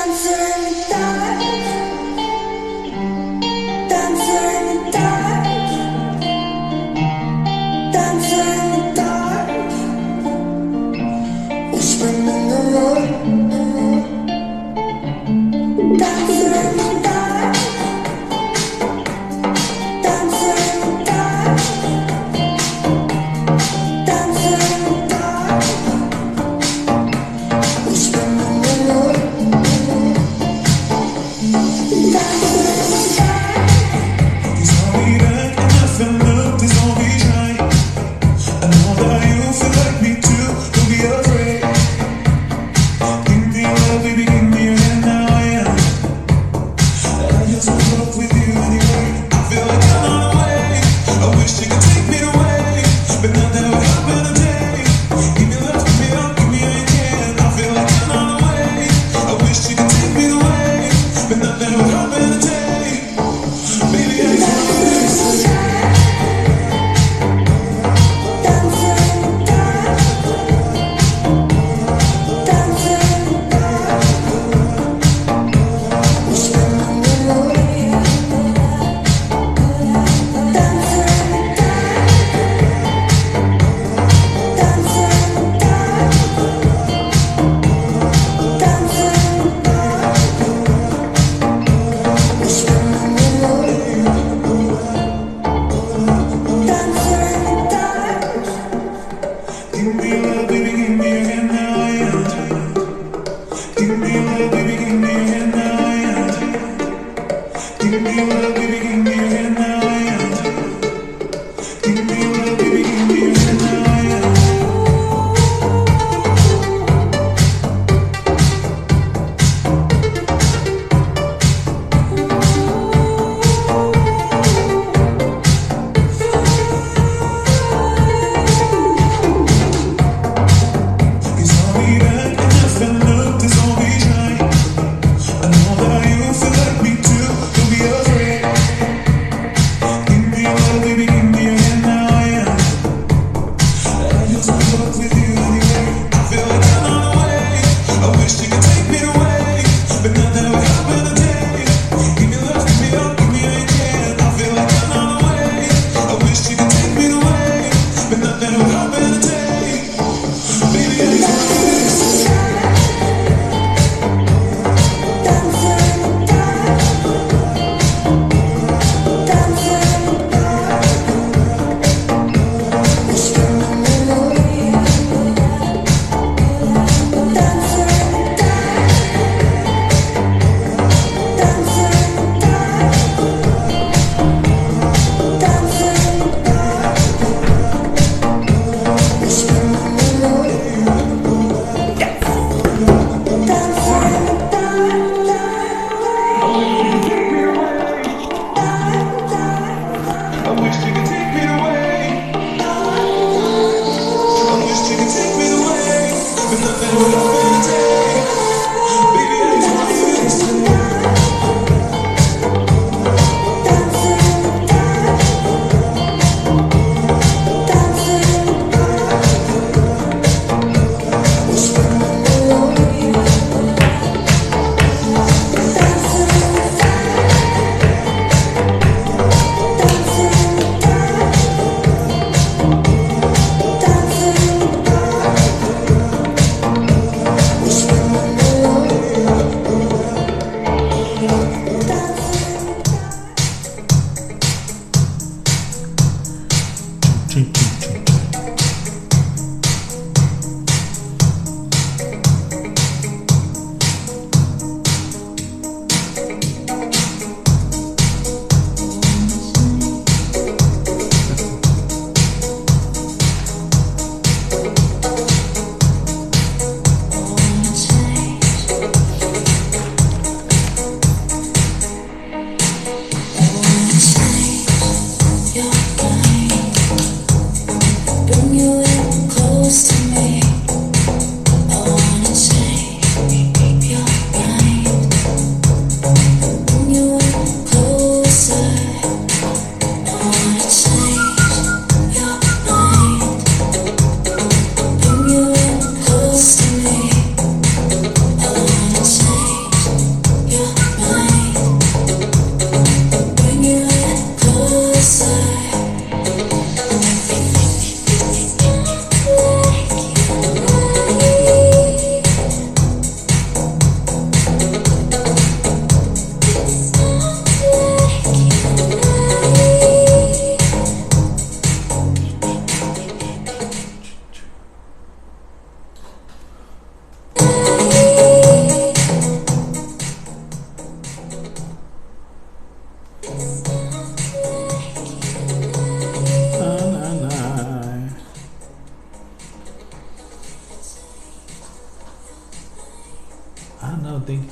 We're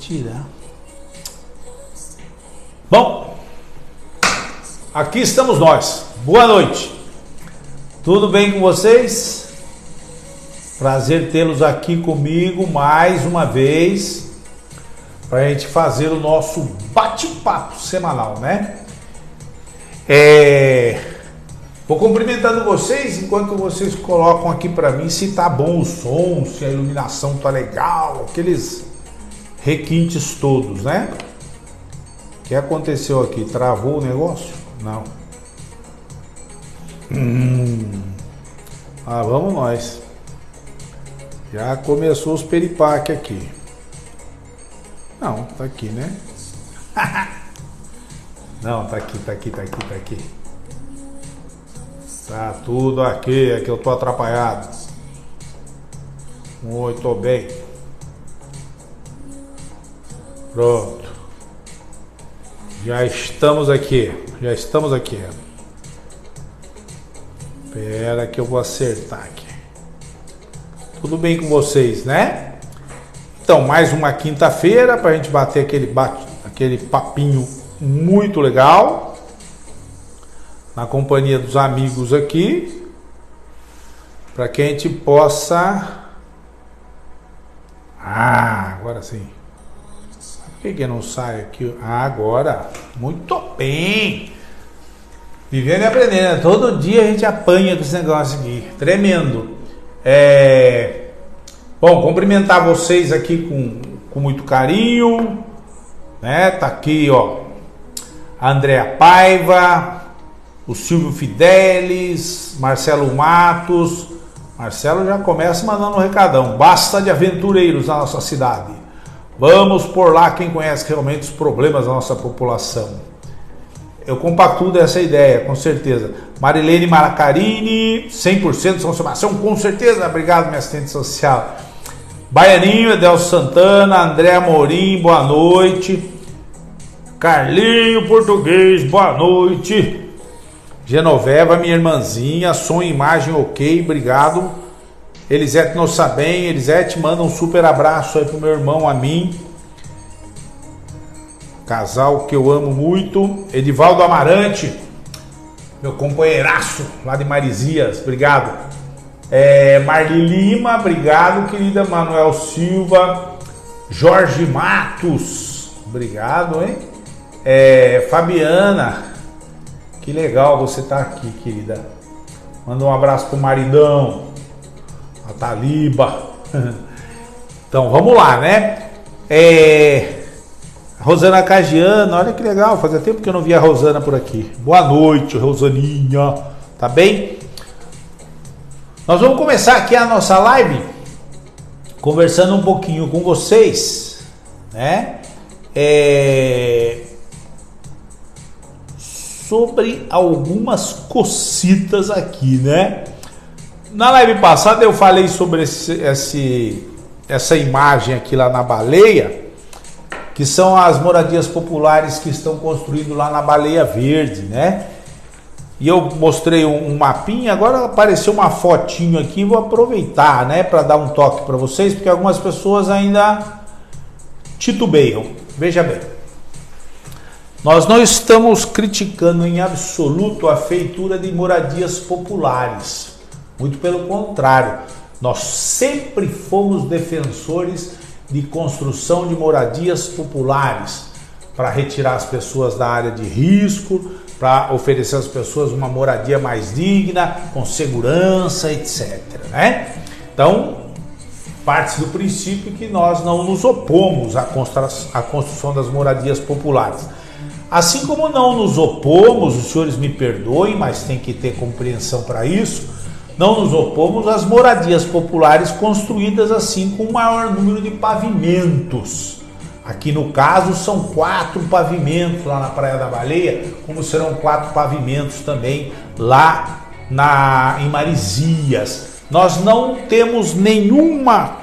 tirar. Bom, aqui estamos nós. Boa noite. Tudo bem com vocês? Prazer tê-los aqui comigo mais uma vez para a gente fazer o nosso bate-papo semanal, né? Vou cumprimentando vocês enquanto vocês colocam aqui para mim se tá bom o som, se a iluminação tá legal, aqueles requintes todos, né? O que aconteceu aqui? Travou o negócio? Não. Vamos nós. Já começou os peripaque aqui. Não, tá aqui, né? Não, tá aqui. Tá tudo aqui, é que eu tô atrapalhado. Muito bem. Pronto. Já estamos aqui. Espera que eu vou acertar aqui. Tudo bem com vocês, né? Então, mais uma quinta-feira pra gente bater aquele papinho muito legal. Na companhia dos amigos aqui, para que a gente possa... agora sim. Por que não sai aqui? Agora. Muito bem. Vivendo e aprendendo, né? Todo dia a gente apanha com esse negócio aqui. Tremendo. Bom, cumprimentar vocês aqui com muito carinho, né? Tá aqui, ó, a Andréa Paiva, o Silvio Fidelis, Marcelo Matos. Marcelo já começa mandando um recadão. Basta de aventureiros na nossa cidade. Vamos por lá quem conhece realmente os problemas da nossa população. Eu compactuo dessa ideia, com certeza. Marilene Maracarini, 100% transformação, com certeza. Obrigado, minha assistente social. Baianinho, Edelso Santana, André Amorim, boa noite. Carlinho Português, boa noite. Genoveva, minha irmãzinha, som e imagem ok, obrigado. Elisete Nossa Bem, Elisete, manda um super abraço aí pro meu irmão, a mim. Casal que eu amo muito. Edivaldo Amarante, meu companheiraço lá de Marizias, obrigado. Marli Lima, obrigado, querida. Manuel Silva, Jorge Matos, obrigado, hein? Fabiana, que legal você tá aqui, querida. Manda um abraço pro maridão, a Taliba. Então vamos lá, né? Rosana Cagiano, olha que legal, fazia tempo que eu não via a Rosana por aqui. Boa noite, Rosaninha, tá bem? Nós vamos começar aqui a nossa live conversando um pouquinho com vocês, né? Sobre algumas cocitas aqui, né? Na live passada eu falei sobre essa imagem aqui lá na Baleia, que são as moradias populares que estão construindo lá na Baleia Verde, né? E eu mostrei um mapinha, agora apareceu uma fotinho aqui, vou aproveitar, né, para dar um toque para vocês, porque algumas pessoas ainda titubeiam. Veja bem, nós não estamos criticando em absoluto a feitura de moradias populares, muito pelo contrário, nós sempre fomos defensores de construção de moradias populares para retirar as pessoas da área de risco, para oferecer às pessoas uma moradia mais digna, com segurança, etc, né? Então, parte do princípio que nós não nos opomos à construção das moradias populares. Assim como não nos opomos, os senhores me perdoem, mas tem que ter compreensão para isso, não nos opomos às moradias populares construídas assim com o maior número de pavimentos. Aqui no caso são 4 pavimentos lá na Praia da Baleia, como serão 4 pavimentos também lá em Marizias. Nós não temos nenhuma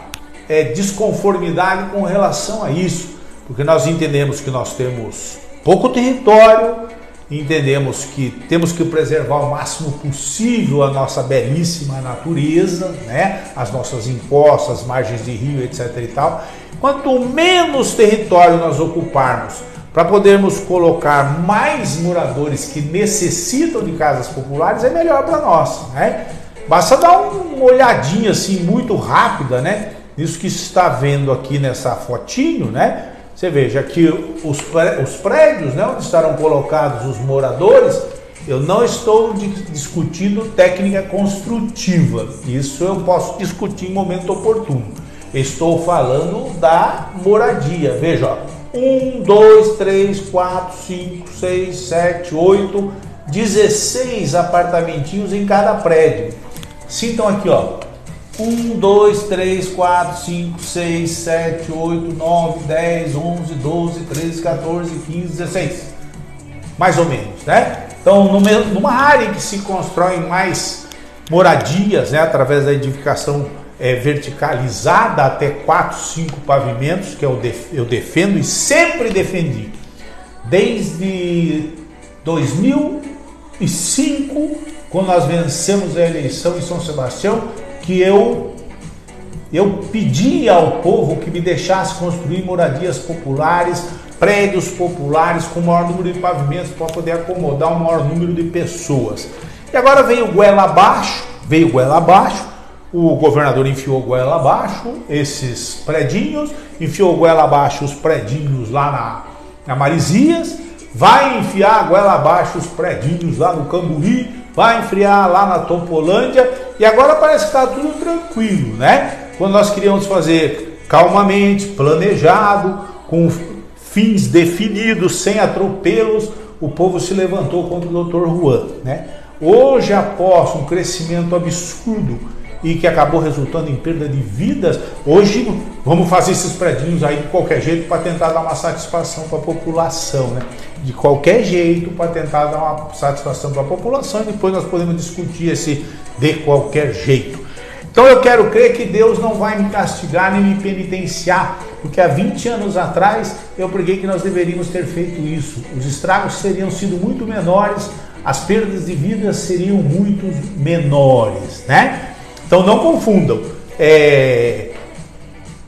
desconformidade com relação a isso, porque nós entendemos que nós temos pouco território entendemos que temos que preservar o máximo possível a nossa belíssima natureza, né? As nossas encostas, margens de rio, etc. e tal. Quanto menos território nós ocuparmos para podermos colocar mais moradores que necessitam de casas populares, é melhor para nós, né? Basta dar uma olhadinha assim muito rápida, né? Nisso que está vendo aqui nessa fotinho, né? Você veja que os prédios, né, onde estarão colocados os moradores, eu não estou discutindo técnica construtiva. Isso eu posso discutir em momento oportuno. Estou falando da moradia. Veja, ó, 1, 2, 3, 4, 5, 6, 7, 8, 16 apartamentinhos em cada prédio. Sintam aqui, ó. 1, 2, 3, 4, 5, 6, 7, 8, 9, 10, 11, 12, 13, 14, 15, 16. Mais ou menos, né? Então, numa área em que se constroem mais moradias, né, através da edificação verticalizada até 4, 5 pavimentos, que eu defendo e sempre defendi. Desde 2005, quando nós vencemos a eleição em São Sebastião, que eu pedi ao povo que me deixasse construir moradias populares, prédios populares com o maior número de pavimentos para poder acomodar o maior número de pessoas. E agora veio goela abaixo, o governador enfiou goela abaixo esses predinhos, enfiou goela abaixo os predinhos lá na Marizias, vai enfiar goela abaixo os predinhos lá no Camburi, vai enfiar lá na Topolândia, e agora parece que está tudo tranquilo, né? Quando nós queríamos fazer calmamente, planejado, com fins definidos, sem atropelos, o povo se levantou contra o Dr. Juan, né? Hoje, após um crescimento absurdo e que acabou resultando em perda de vidas, hoje vamos fazer esses predinhos aí de qualquer jeito para tentar dar uma satisfação para a população, né? De qualquer jeito para tentar dar uma satisfação para a população, e depois nós podemos discutir esse de qualquer jeito. Então eu quero crer que Deus não vai me castigar nem me penitenciar, porque há 20 anos atrás eu preguei que nós deveríamos ter feito isso. Os estragos teriam sido muito menores, as perdas de vidas seriam muito menores, né? Então não confundam,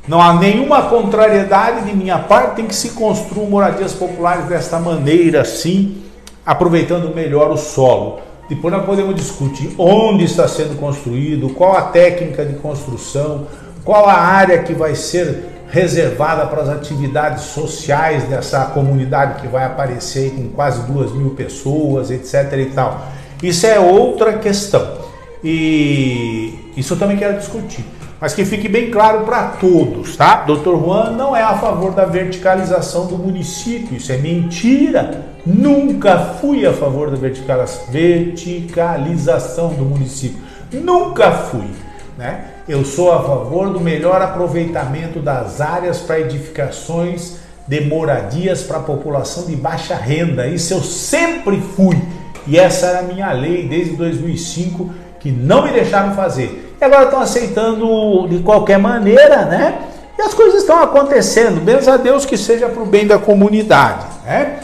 não há nenhuma contrariedade de minha parte, tem que se construir moradias populares desta maneira, assim, aproveitando melhor o solo. Depois nós podemos discutir onde está sendo construído, qual a técnica de construção, qual a área que vai ser reservada para as atividades sociais dessa comunidade que vai aparecer com quase 2.000 pessoas, etc. e tal. Isso é outra questão. E isso eu também quero discutir. Mas que fique bem claro para todos, tá? Dr. Juan não é a favor da verticalização do município, isso é mentira. Nunca fui a favor da verticalização do município. Nunca fui, né? Eu sou a favor do melhor aproveitamento das áreas para edificações de moradias para a população de baixa renda. Isso eu sempre fui. E essa era a minha lei desde 2005, que não me deixaram fazer. E agora estão aceitando de qualquer maneira, né? E as coisas estão acontecendo. Benza a Deus que seja para o bem da comunidade, né?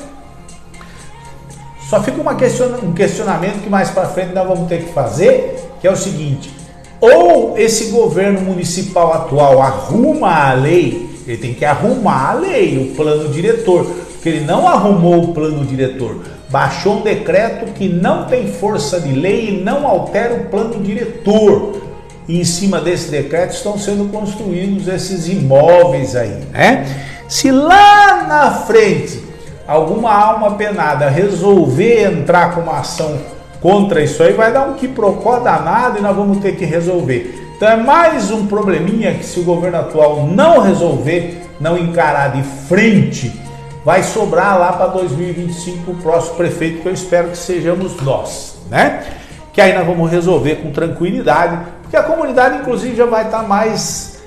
Só fica um questionamento que mais para frente nós vamos ter que fazer, que é o seguinte: ou esse governo municipal atual arruma a lei, ele tem que arrumar a lei, o plano diretor, porque ele não arrumou o plano diretor, baixou um decreto que não tem força de lei e não altera o plano diretor. E em cima desse decreto estão sendo construídos esses imóveis aí, né? Se lá na frente alguma alma penada resolver entrar com uma ação contra isso aí, vai dar um quiprocó danado e nós vamos ter que resolver. Então é mais um probleminha que, se o governo atual não resolver, não encarar de frente, vai sobrar lá para 2025 o próximo prefeito, que eu espero que sejamos nós, né? Que aí nós vamos resolver com tranquilidade, porque a comunidade inclusive já vai estar mais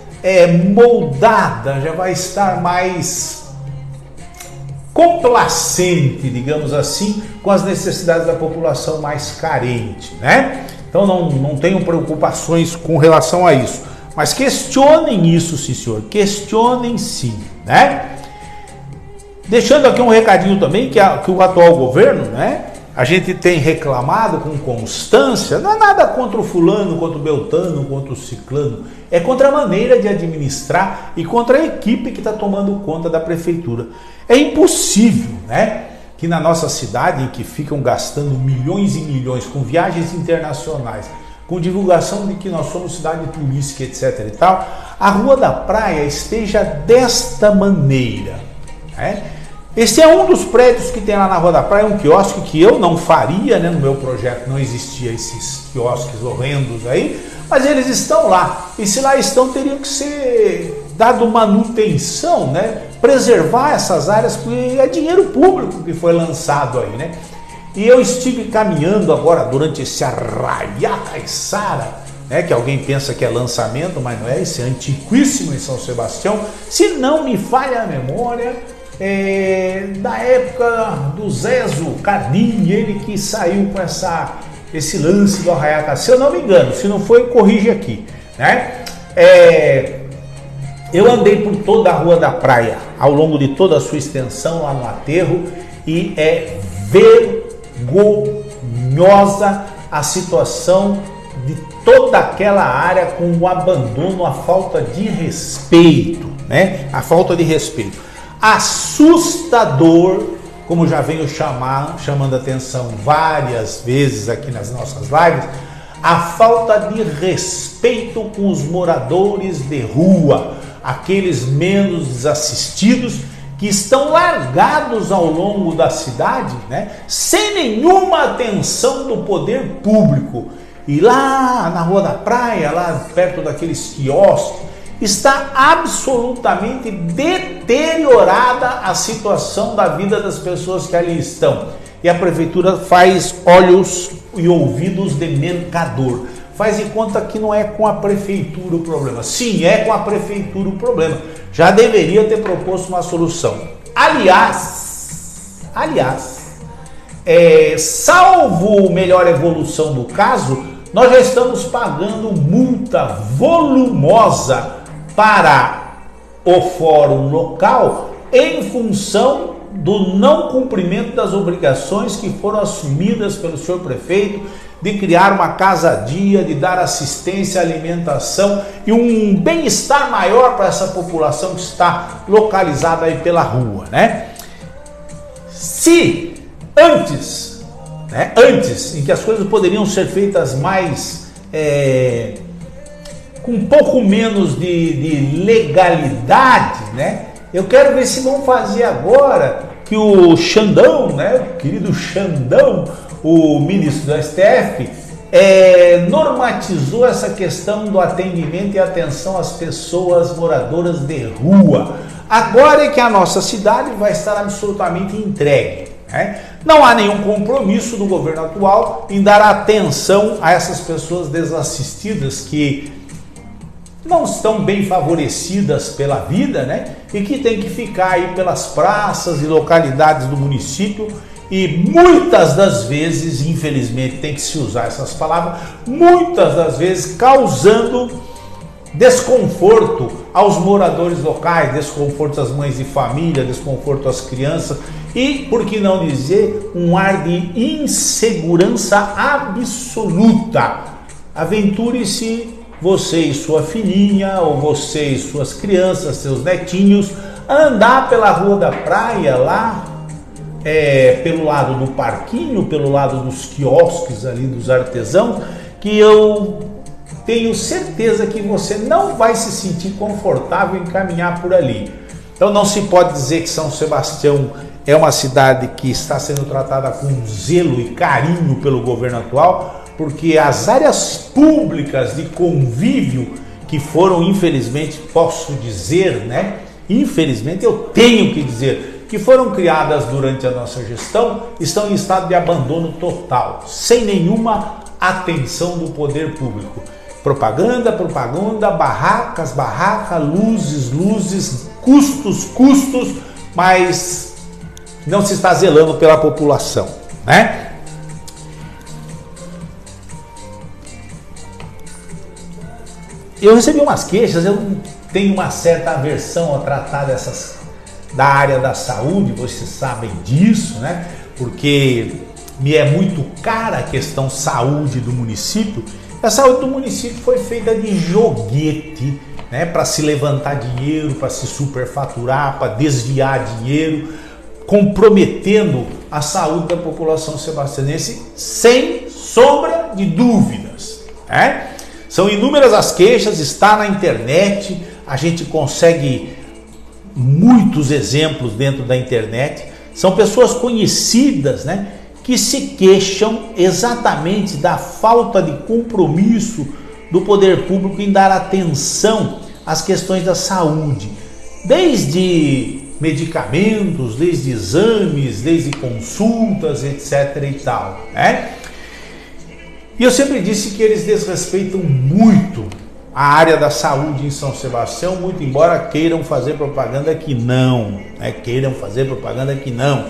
moldada, já vai estar mais complacente, digamos assim, com as necessidades da população mais carente, né? Então não tenham preocupações com relação a isso, mas questionem isso, sim senhor, questionem sim, né? Deixando aqui um recadinho também, que o atual governo, né, a gente tem reclamado com constância, não é nada contra o fulano, contra o beltano, contra o ciclano, é contra a maneira de administrar e contra a equipe que está tomando conta da prefeitura. É impossível, né, que na nossa cidade, em que ficam gastando milhões e milhões com viagens internacionais, com divulgação de que nós somos cidade turística, etc. e tal, a Rua da Praia esteja desta maneira, né? Esse é um dos prédios que tem lá na Rua da Praia, um quiosque que eu não faria, né? No meu projeto não existia esses quiosques horrendos aí, mas eles estão lá. E se lá estão, teriam que ser dado manutenção, né? Preservar essas áreas, porque é dinheiro público que foi lançado aí, né? E eu estive caminhando agora durante esse Arraiá Caiçara, né? Que alguém pensa que é lançamento, mas não é, esse é antiquíssimo em São Sebastião. Se não me falha a memória, da época do Zezo Cardim, ele que saiu com esse lance do Arraiá Caiçara, se eu não me engano, se não foi, corrige aqui, né? Eu andei por toda a Rua da Praia, ao longo de toda a sua extensão lá no aterro, e é vergonhosa a situação de toda aquela área, com o abandono, a falta de respeito, né? A falta de respeito. Assustador, como já venho chamando a atenção várias vezes aqui nas nossas lives, a falta de respeito com os moradores de rua, aqueles menos desassistidos que estão largados ao longo da cidade, né, sem nenhuma atenção do poder público. E lá na Rua da Praia, lá perto daqueles quiosques, está absolutamente deteriorada a situação da vida das pessoas que ali estão. E a prefeitura faz olhos e ouvidos de mercador. Faz de conta que não é com a prefeitura o problema. Sim, é com a prefeitura o problema. Já deveria ter proposto uma solução. Aliás, salvo melhor evolução do caso, nós já estamos pagando multa volumosa para o fórum local em função do não cumprimento das obrigações que foram assumidas pelo senhor prefeito de criar uma casa-dia, de dar assistência, alimentação e um bem-estar maior para essa população que está localizada aí pela rua, né? Se antes, em que as coisas poderiam ser feitas mais com um pouco menos de legalidade, né? Eu quero ver se vão fazer agora que o Xandão, né? O querido Xandão, o ministro do STF, normatizou essa questão do atendimento e atenção às pessoas moradoras de rua. Agora é que a nossa cidade vai estar absolutamente entregue, né? Não há nenhum compromisso do governo atual em dar atenção a essas pessoas desassistidas que não estão bem favorecidas pela vida, né? E que tem que ficar aí pelas praças e localidades do município e muitas das vezes, infelizmente tem que se usar essas palavras, muitas das vezes causando desconforto aos moradores locais, desconforto às mães de família, desconforto às crianças e, por que não dizer, um ar de insegurança absoluta. Aventure-se você e sua filhinha, ou você e suas crianças, seus netinhos, andar pela Rua da Praia lá, pelo lado do parquinho, pelo lado dos quiosques ali dos artesãos, que eu tenho certeza que você não vai se sentir confortável em caminhar por ali. Então não se pode dizer que São Sebastião é uma cidade que está sendo tratada com zelo e carinho pelo governo atual, porque as áreas públicas de convívio que foram, infelizmente, posso dizer, né? Infelizmente eu tenho que dizer, que foram criadas durante a nossa gestão, estão em estado de abandono total, sem nenhuma atenção do poder público. Propaganda, barracas, luzes, custos, mas não se está zelando pela população, né? Eu recebi umas queixas, eu tenho uma certa aversão a tratar da área da saúde, vocês sabem disso, né? Porque me é muito cara a questão saúde do município. A saúde do município foi feita de joguete, né? Para se levantar dinheiro, para se superfaturar, para desviar dinheiro, comprometendo a saúde da população sebastianense sem sombra de dúvidas, né? São inúmeras as queixas, está na internet, a gente consegue muitos exemplos dentro da internet. São pessoas conhecidas, né, que se queixam exatamente da falta de compromisso do poder público em dar atenção às questões da saúde, desde medicamentos, desde exames, desde consultas, etc. e tal, né? E eu sempre disse que eles desrespeitam muito a área da saúde em São Sebastião, muito embora queiram fazer propaganda que não, né? Queiram fazer propaganda que não.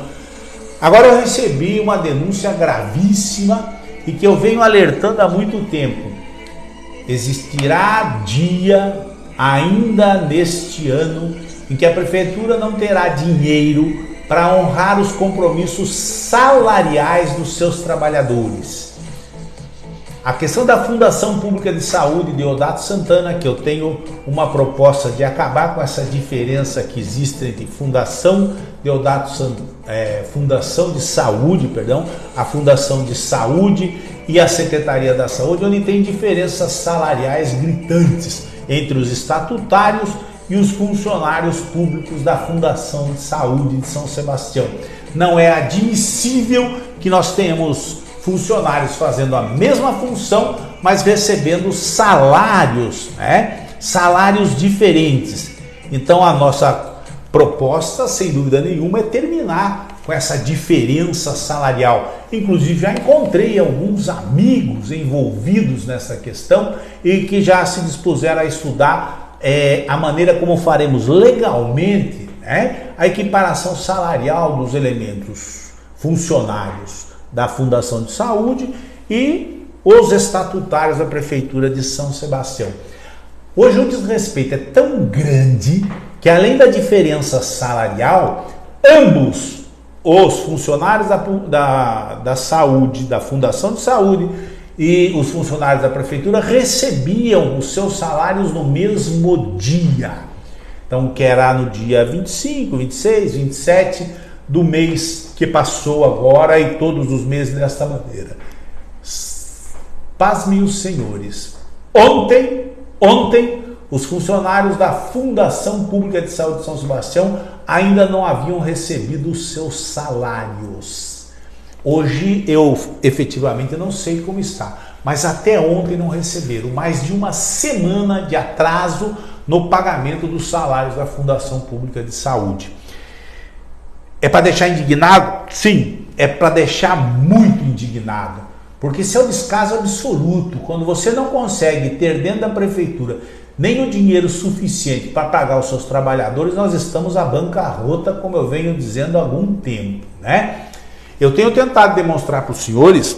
Agora eu recebi uma denúncia gravíssima e que eu venho alertando há muito tempo. Existirá dia ainda neste ano em que a prefeitura não terá dinheiro para honrar os compromissos salariais dos seus trabalhadores. A questão da Fundação Pública de Saúde Deodato Santana, que eu tenho uma proposta de acabar com essa diferença que existe entre Fundação de Saúde, a Fundação de Saúde e a Secretaria da Saúde, onde tem diferenças salariais gritantes entre os estatutários e os funcionários públicos da Fundação de Saúde de São Sebastião. Não é admissível que nós tenhamos funcionários fazendo a mesma função, mas recebendo salários, né? Salários diferentes. Então a nossa proposta, sem dúvida nenhuma, é terminar com essa diferença salarial. Inclusive já encontrei alguns amigos envolvidos nessa questão e que já se dispuseram a estudar a maneira como faremos legalmente, né, a equiparação salarial dos elementos funcionários da Fundação de Saúde e os estatutários da Prefeitura de São Sebastião. Hoje o desrespeito é tão grande que, além da diferença salarial, ambos os funcionários da saúde, da Fundação de Saúde e os funcionários da Prefeitura recebiam os seus salários no mesmo dia. Então, que era no dia 25, 26, 27 do mês que passou agora e todos os meses desta maneira. Pasmem os senhores. Ontem, os funcionários da Fundação Pública de Saúde de São Sebastião ainda não haviam recebido os seus salários. Hoje eu efetivamente não sei como está, mas até ontem não receberam. Mais de uma semana de atraso no pagamento dos salários da Fundação Pública de Saúde. É para deixar indignado? Sim, é para deixar muito indignado, porque isso é um descaso absoluto. Quando você não consegue ter dentro da prefeitura nem o dinheiro suficiente para pagar os seus trabalhadores, nós estamos à bancarrota, como eu venho dizendo há algum tempo, né? Eu tenho tentado demonstrar para os senhores,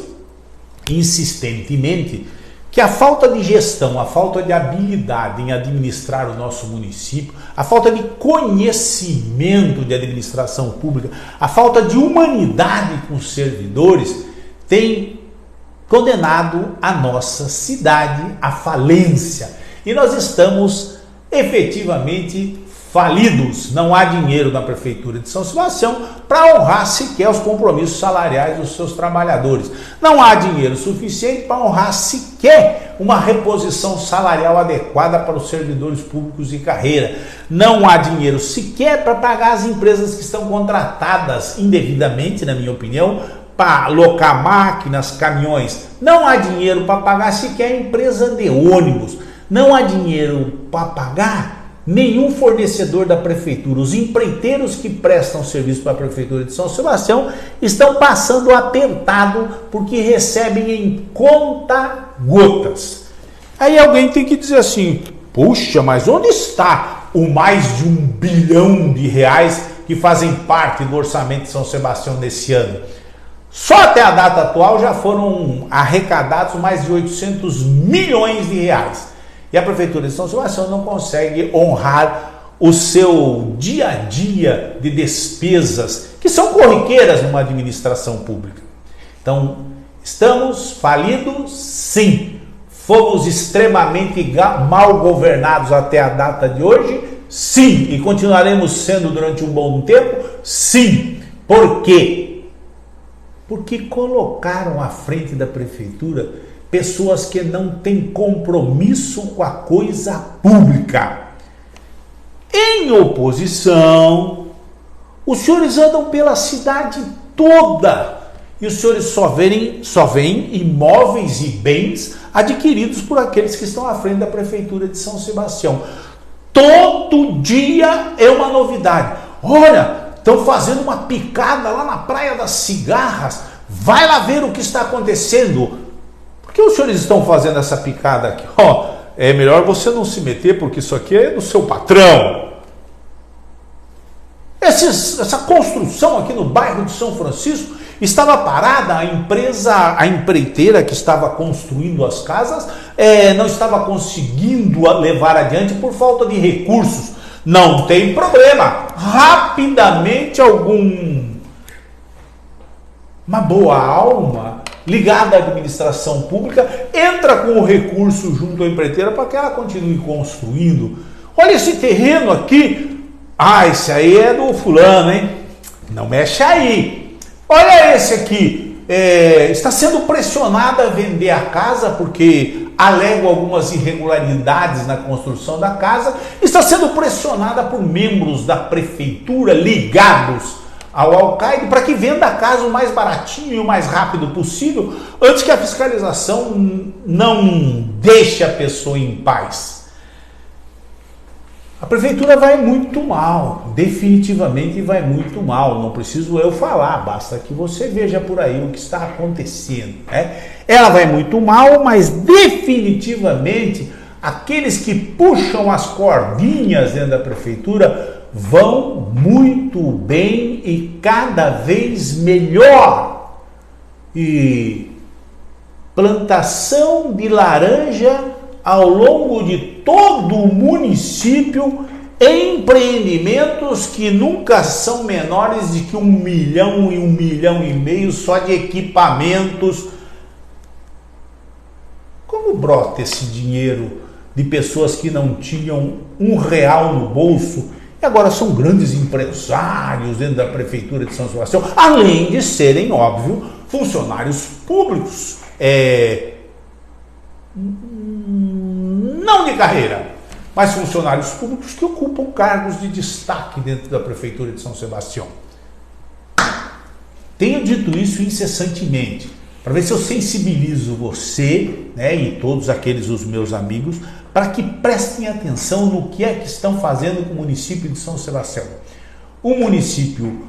insistentemente, que a falta de gestão, a falta de habilidade em administrar o nosso município, a falta de conhecimento de administração pública, a falta de humanidade com os servidores tem condenado a nossa cidade à falência. E nós estamos efetivamente falidos. Não há dinheiro na Prefeitura de São Sebastião para honrar sequer os compromissos salariais dos seus trabalhadores. Não há dinheiro suficiente para honrar sequer uma reposição salarial adequada para os servidores públicos de carreira. Não há dinheiro sequer para pagar as empresas que estão contratadas indevidamente, na minha opinião, para alocar máquinas, caminhões. Não há dinheiro para pagar sequer a empresa de ônibus. Não há dinheiro para pagar nenhum fornecedor da prefeitura. Os empreiteiros que prestam serviço para a Prefeitura de São Sebastião estão passando apertado porque recebem em conta-gotas. Aí alguém tem que dizer assim: puxa, mas onde está o mais de R$1 bilhão que fazem parte do orçamento de São Sebastião nesse ano? Só até a data atual já foram arrecadados mais de R$800 milhões. E a Prefeitura de São Sebastião não consegue honrar o seu dia a dia de despesas, que são corriqueiras numa administração pública. Então, estamos falidos? Sim. Fomos extremamente mal governados até a data de hoje? Sim. E continuaremos sendo durante um bom tempo? Sim. Por quê? Porque colocaram à frente da prefeitura pessoas que não têm compromisso com a coisa pública. Em oposição, os senhores andam pela cidade toda e os senhores só veem imóveis e bens adquiridos por aqueles que estão à frente da prefeitura de São Sebastião. Todo dia é uma novidade. Olha, estão fazendo uma picada lá na Praia das Cigarras. Vai lá ver o que está acontecendo. Por que os senhores estão fazendo essa picada aqui? É melhor você não se meter, porque isso aqui é do seu patrão. Essa construção aqui no bairro de São Francisco estava parada, a empreiteira que estava construindo as casas não estava conseguindo levar adiante por falta de recursos. Não tem problema. Rapidamente uma boa alma ligada à administração pública entra com o recurso junto à empreiteira para que ela continue construindo. Olha esse terreno aqui. Esse aí é do fulano, hein? Não mexe aí. Olha esse aqui. Está sendo pressionada a vender a casa porque alega algumas irregularidades na construção da casa. Está sendo pressionada por membros da prefeitura ligados ao alcaide para que venda a casa o mais baratinho e o mais rápido possível, antes que a fiscalização não deixe a pessoa em paz. A prefeitura vai muito mal, definitivamente vai muito mal, não preciso eu falar, basta que você veja por aí o que está acontecendo, né? Ela vai muito mal, mas definitivamente aqueles que puxam as cordinhas dentro da prefeitura vão muito bem e cada vez melhor. E plantação de laranja ao longo de todo o município, empreendimentos que nunca são menores de que 1 milhão e 1,5 milhão só de equipamentos. Como brota esse dinheiro de pessoas que não tinham R$1 no bolso e agora são grandes empresários dentro da prefeitura de São Sebastião, além de serem, óbvio, funcionários públicos, não de carreira, mas funcionários públicos que ocupam cargos de destaque dentro da prefeitura de São Sebastião. Tenho dito isso incessantemente, para ver se eu sensibilizo você, né, e todos aqueles os meus amigos, para que prestem atenção no que é que estão fazendo com o município de São Sebastião. Um município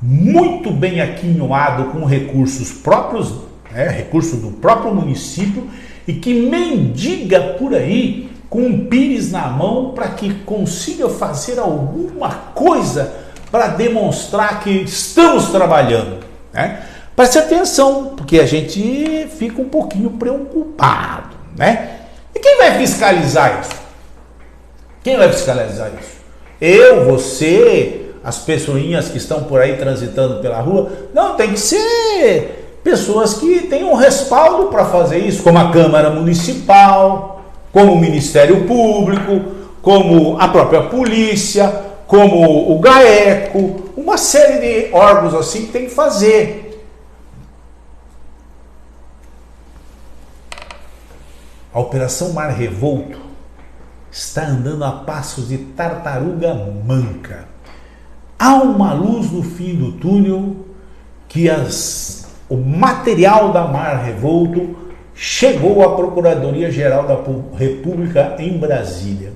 muito bem aquinhoado com recursos próprios, recursos do próprio município, e que mendiga por aí com um pires na mão para que consiga fazer alguma coisa para demonstrar que estamos trabalhando, né? Preste atenção, porque a gente fica um pouquinho preocupado, né? E quem vai fiscalizar isso? Quem vai fiscalizar isso? Eu, você, as pessoinhas que estão por aí transitando pela rua? Não, tem que ser pessoas que tenham respaldo para fazer isso, como a Câmara Municipal, como o Ministério Público, como a própria polícia, como o GAECO, uma série de órgãos assim que tem que fazer. A Operação Mar Revolto está andando a passos de tartaruga manca. Há uma luz no fim do túnel que o material da Mar Revolto chegou à Procuradoria-Geral da República em Brasília.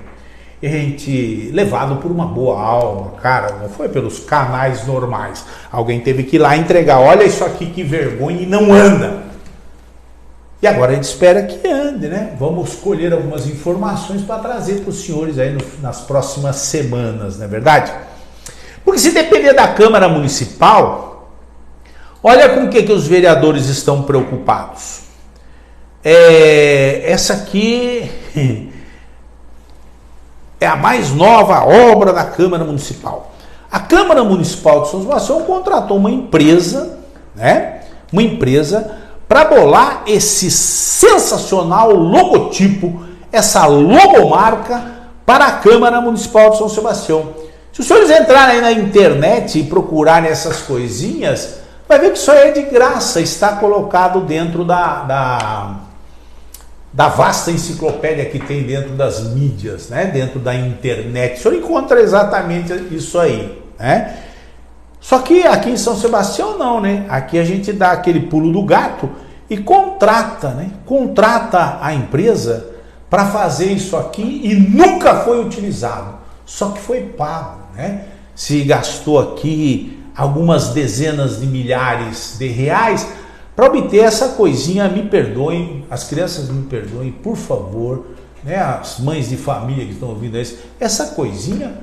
E a gente, levado por uma boa alma, cara, não foi pelos canais normais. Alguém teve que ir lá entregar, olha isso aqui, que vergonha, e não anda. E agora a gente espera que ande, né? Vamos colher algumas informações para trazer para os senhores aí nas próximas semanas, não é verdade? Porque se depender da Câmara Municipal, olha com o que os vereadores estão preocupados. Essa aqui é a mais nova obra da Câmara Municipal. A Câmara Municipal de São Sebastião contratou uma empresa, né? Uma empresa para bolar esse sensacional logotipo, essa logomarca para a Câmara Municipal de São Sebastião. Se os senhores entrarem aí na internet e procurarem essas coisinhas, vai ver que isso aí é de graça, está colocado dentro da vasta enciclopédia que tem dentro das mídias, né? Dentro da internet. O senhor encontra exatamente isso aí, né? Só que aqui em São Sebastião não, né? Aqui a gente dá aquele pulo do gato e contrata, né? Contrata a empresa para fazer isso aqui e nunca foi utilizado. Só que foi pago, né? Se gastou aqui algumas dezenas de milhares de reais para obter essa coisinha. Me perdoem, as crianças me perdoem, por favor, né? As mães de família que estão ouvindo isso, essa coisinha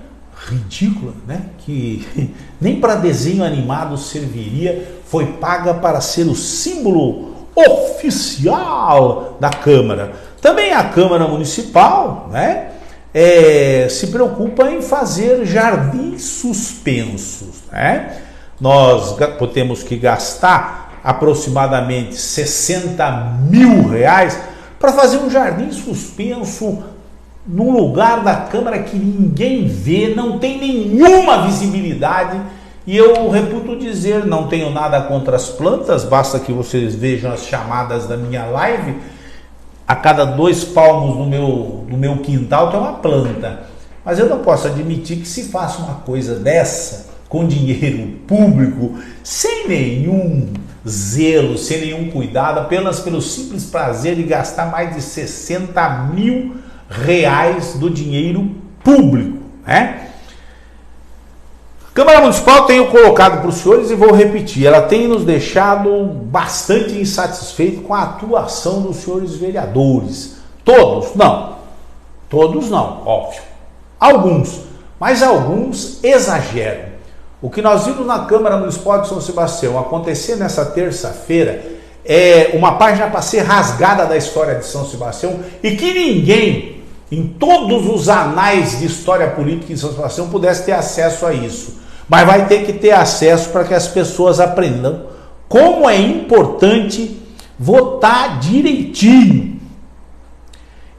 ridícula, né? Que nem para desenho animado serviria, foi paga para ser o símbolo oficial da Câmara. Também a Câmara Municipal, né? Se preocupa em fazer jardins suspensos, né? Nós temos que gastar aproximadamente 60 mil reais para fazer um jardim suspenso num lugar da Câmara que ninguém vê, não tem nenhuma visibilidade. E eu reputo dizer, não tenho nada contra as plantas, basta que vocês vejam as chamadas da minha live. A cada 2 palmos no meu quintal tem uma planta. Mas eu não posso admitir que se faça uma coisa dessa com dinheiro público, sem nenhum zelo, sem nenhum cuidado, apenas pelo simples prazer de gastar mais de 60 mil reais do dinheiro público, né? A Câmara Municipal, tenho colocado para os senhores e vou repetir, ela tem nos deixado bastante insatisfeitos com a atuação dos senhores vereadores. Todos não, óbvio. Alguns, mas alguns exageram. O que nós vimos na Câmara Municipal de São Sebastião acontecer nessa terça-feira é uma página para ser rasgada da história de São Sebastião e que ninguém, em todos os anais de história política em São Sebastião, pudesse ter acesso a isso. Mas vai ter que ter acesso para que as pessoas aprendam como é importante votar direitinho.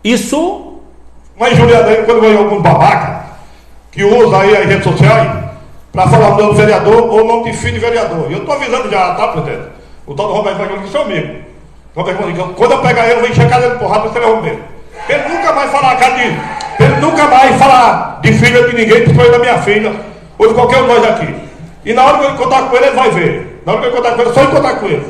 Isso... Mas, Juliana, aí quando vai algum babaca que usa aí as redes sociais para falar o nome do vereador ou o nome de filho de vereador. E eu estou avisando já, tá, presidente? O tal do Roberto Evangelho, que é seu amigo. Roberto Evangelho, quando eu pegar ele, eu vou encher a cara dele porrada para você romper. Ele nunca mais falar, Cadinho. Ele nunca mais falar de filha de ninguém, principalmente da minha filha, ou de qualquer um de nós aqui. E na hora que eu encontrar com ele vai ver. Na hora que eu encontrar com ele, só encontrar com ele.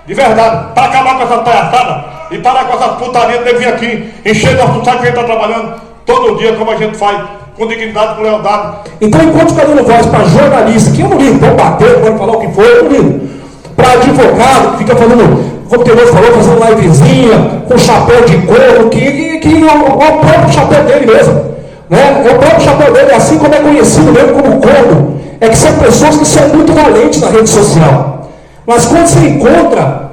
De verdade, para acabar com essa palhaçada e parar com essa putaria de vir aqui, encher nosso saco que a gente está trabalhando todo dia, como a gente faz, com dignidade, com lealdade. Então, enquanto fica dando voz para jornalista, que eu não ligo, pode bater, pode falar o que for, eu não ligo. Para advogado, que fica falando, como o Teodoro falou, fazendo livezinha, com chapéu de couro, que é o próprio chapéu dele mesmo. Né? É o próprio chapéu dele, assim como é conhecido mesmo como corno. É que são pessoas que são muito valentes na rede social. Mas quando você encontra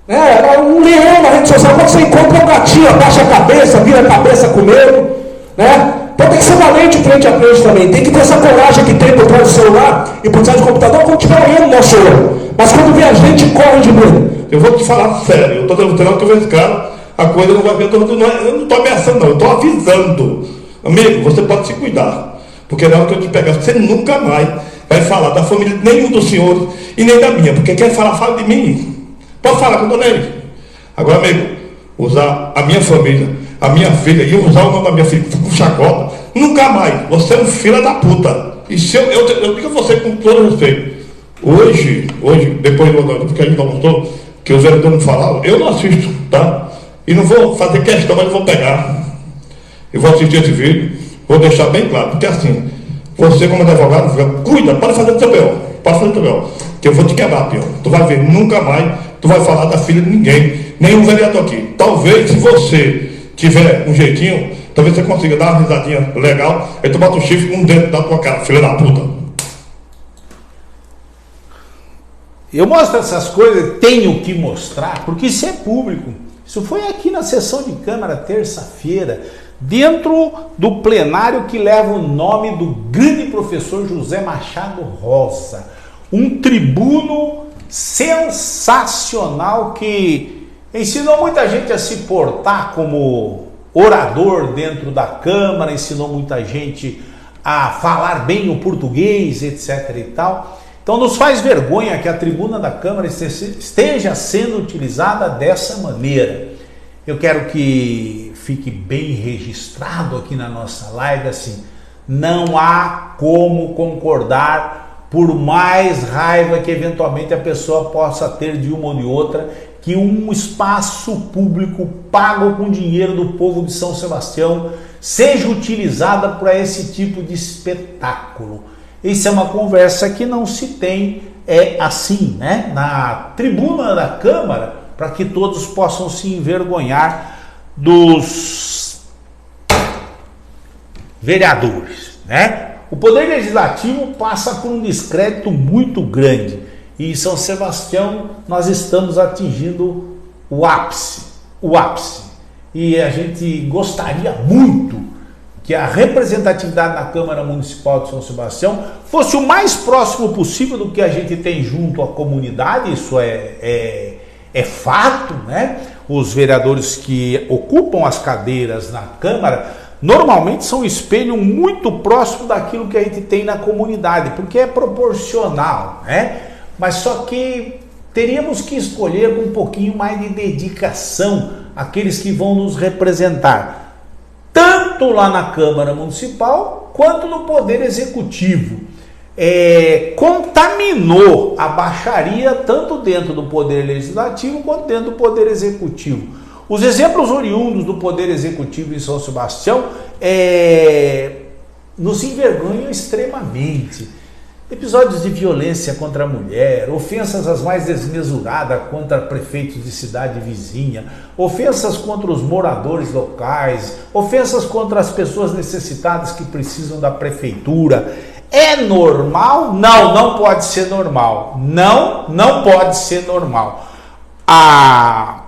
um leão na rede social, quando você encontra um gatinho, abaixa a cabeça, vira a cabeça com medo, né? Então tem que ser valente frente a frente também. Tem que ter essa coragem que tem por trás do celular e por trás do computador quando estiver olhando o nosso olho. Mas quando vê a gente, corre de medo. Eu vou te falar sério, eu estou demonstrando que eu vejo esse cara, a coisa não vai ver, eu não estou ameaçando não, eu estou avisando. Amigo, você pode se cuidar, porque na hora que eu te pegar, você nunca mais vai falar da família nenhum dos senhores e nem da minha, porque quer falar, fala de mim. Pode falar com o Dona Eli. Agora, amigo, usar a minha família, a minha filha, e usar o nome da minha filha com chacota, nunca mais. Você é um filho da puta. E se eu digo a você com todo respeito, hoje, depois do que a gente almoçou, que os vereadores não falaram, eu não assisto, tá? E não vou fazer questão, mas eu vou pegar. Eu vou assistir esse vídeo, vou deixar bem claro, porque assim, você como advogado, cuida, pode fazer o seu B.O., pode fazer o seu B.O., que eu vou te quebrar, peão. Tu vai ver, nunca mais tu vai falar da filha de ninguém, nenhum vereador aqui. Talvez, se você tiver um jeitinho, talvez você consiga dar uma risadinha legal, aí tu bota o chifre com um dedo da tua cara, filha da puta. Eu mostro essas coisas, tenho que mostrar, porque isso é público. Isso foi aqui na sessão de Câmara, terça-feira. dentro do plenário que leva o nome do grande professor José Machado Rosa, um tribuno sensacional que ensinou muita gente a se portar como orador dentro da Câmara, ensinou muita gente a falar bem o português, etc. e tal. Então nos faz vergonha que a tribuna da Câmara esteja sendo utilizada dessa maneira. Eu quero que fique bem registrado aqui na nossa live, assim, não há como concordar, por mais raiva que eventualmente a pessoa possa ter de uma ou de outra, que um espaço público pago com dinheiro do povo de São Sebastião seja utilizada para esse tipo de espetáculo. Isso é uma conversa que não se tem assim, né? Na tribuna da Câmara, para que todos possam se envergonhar dos vereadores, né? O Poder Legislativo passa por um descrédito muito grande e em São Sebastião nós estamos atingindo o ápice. E a gente gostaria muito que a representatividade na Câmara Municipal de São Sebastião fosse o mais próximo possível do que a gente tem junto à comunidade. Isso é fato, né? Os vereadores que ocupam as cadeiras na Câmara normalmente são um espelho muito próximo daquilo que a gente tem na comunidade, porque é proporcional, né? Mas só que teríamos que escolher com um pouquinho mais de dedicação aqueles que vão nos representar, tanto lá na Câmara Municipal quanto no Poder Executivo. Contaminou a baixaria tanto dentro do Poder Legislativo quanto dentro do Poder Executivo. Os exemplos oriundos do Poder Executivo em São Sebastião nos envergonham extremamente. Episódios de violência contra a mulher, ofensas as mais desmesuradas contra prefeitos de cidade vizinha, ofensas contra os moradores locais, ofensas contra as pessoas necessitadas que precisam da prefeitura. É normal? Não, não pode ser normal. Não pode ser normal. A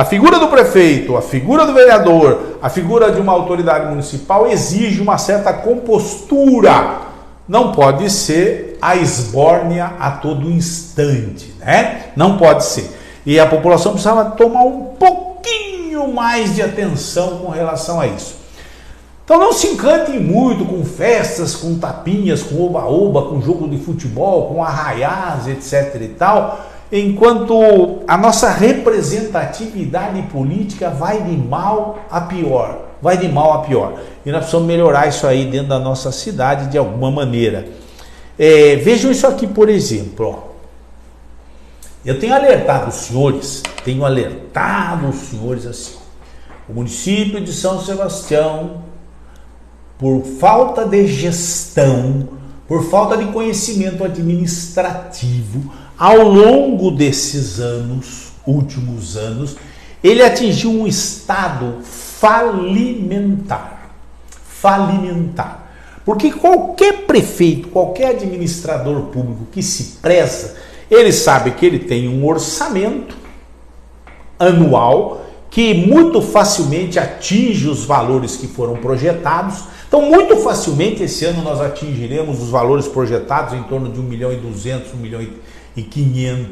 figura do prefeito, a figura do vereador, a figura de uma autoridade municipal exige uma certa compostura. Não pode ser a esbórnia a todo instante, né? Não pode ser. E a população precisava tomar um pouquinho mais de atenção com relação a isso. Então não se encantem muito com festas, com tapinhas, com oba-oba, com jogo de futebol, com arraiás, etc. e tal, enquanto a nossa representatividade política vai de mal a pior. E nós precisamos melhorar isso aí dentro da nossa cidade de alguma maneira. Vejam isso aqui, por exemplo. Ó. Eu tenho alertado os senhores assim. O município de São Sebastião, por falta de gestão, por falta de conhecimento administrativo, ao longo desses últimos anos, ele atingiu um estado falimentar. Porque qualquer prefeito, qualquer administrador público que se preza, ele sabe que ele tem um orçamento anual que muito facilmente atinge os valores que foram projetados. Então, muito facilmente, esse ano nós atingiremos os valores projetados em torno de 1.200.000, 1.500.000, 1,5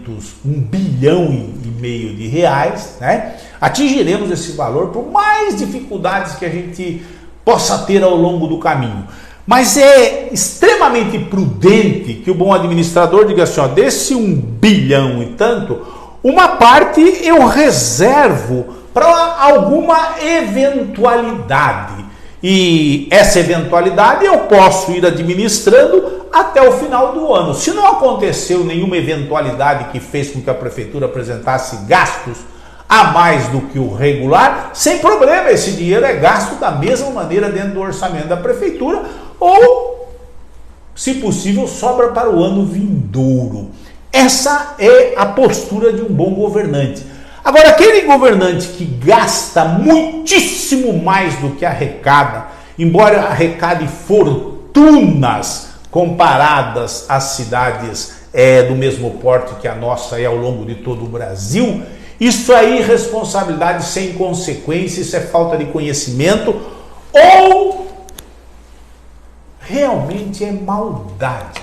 bilhão de reais, né? Atingiremos esse valor por mais dificuldades que a gente possa ter ao longo do caminho. Mas é extremamente prudente que o bom administrador diga assim, ó, desse 1 bilhão e tanto, uma parte eu reservo para alguma eventualidade. E essa eventualidade eu posso ir administrando até o final do ano. Se não aconteceu nenhuma eventualidade que fez com que a prefeitura apresentasse gastos a mais do que o regular, sem problema, esse dinheiro é gasto da mesma maneira dentro do orçamento da prefeitura ou, se possível, sobra para o ano vindouro. Essa é a postura de um bom governante. Agora, aquele governante que gasta muitíssimo mais do que arrecada, embora arrecade fortunas comparadas às cidades do mesmo porte que a nossa ao longo de todo o Brasil, Isso é irresponsabilidade sem consequência, isso é falta de conhecimento ou realmente é maldade.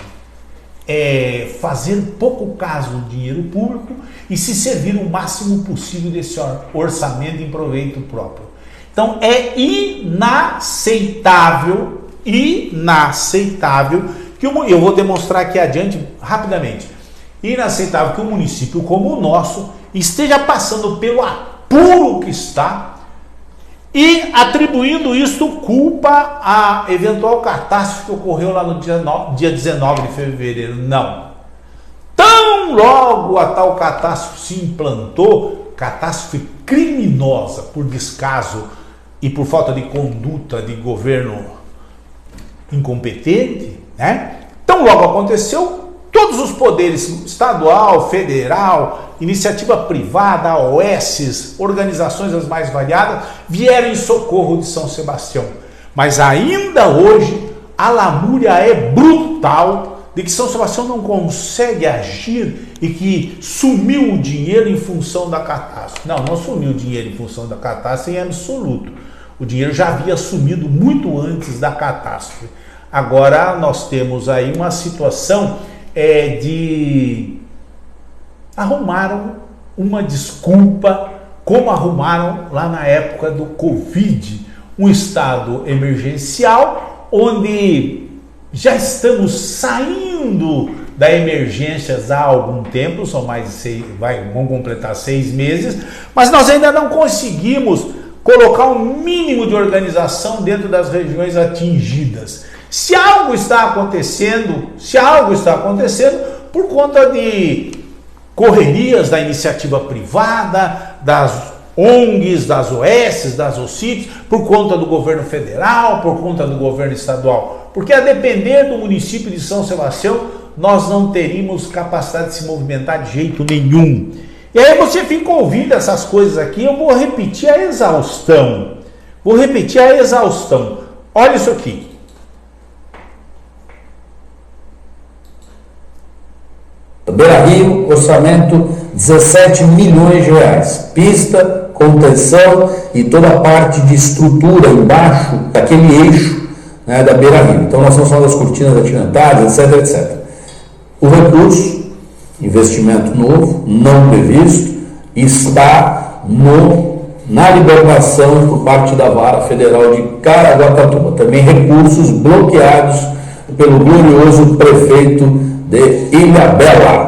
É fazer pouco caso do dinheiro público e se servir o máximo possível desse orçamento em proveito próprio. Então é inaceitável que eu vou demonstrar aqui adiante rapidamente. Inaceitável que um município como o nosso esteja passando pelo apuro que está e atribuindo isso culpa à eventual catástrofe que ocorreu lá no dia 19 de fevereiro. Não. Tão logo a tal catástrofe se implantou, catástrofe criminosa por descaso e por falta de conduta de governo incompetente, né? Tão logo aconteceu, todos os poderes, estadual, federal, iniciativa privada, OS, organizações as mais variadas, vieram em socorro de São Sebastião. Mas ainda hoje, a lamúria é brutal de que São Sebastião não consegue agir e que sumiu o dinheiro em função da catástrofe. Não sumiu o dinheiro em função da catástrofe em absoluto. O dinheiro já havia sumido muito antes da catástrofe. Agora nós temos aí uma situação de arrumaram uma desculpa, como arrumaram lá na época do Covid, um estado emergencial, onde já estamos saindo da emergência há algum tempo, são mais de 6, vão completar 6 meses, mas nós ainda não conseguimos colocar um mínimo de organização dentro das regiões atingidas. Se algo está acontecendo por conta de correrias da iniciativa privada, das ONGs, das OS, das OCIPs, por conta do governo federal, por conta do governo estadual. Porque a depender do município de São Sebastião, nós não teríamos capacidade de se movimentar de jeito nenhum. E aí você fica ouvindo essas coisas aqui, eu vou repetir a exaustão. Olha isso aqui. Beira-Rio, orçamento 17 milhões de reais. Pista, contenção e toda a parte de estrutura embaixo daquele eixo, né, da Beira-Rio. Então nós estamos falando das cortinas atinentadas, etc. O recurso, investimento novo, não previsto, está na libertação por parte da Vara Federal de Caraguatatuba. Também recursos bloqueados pelo glorioso prefeito de Ilhabela.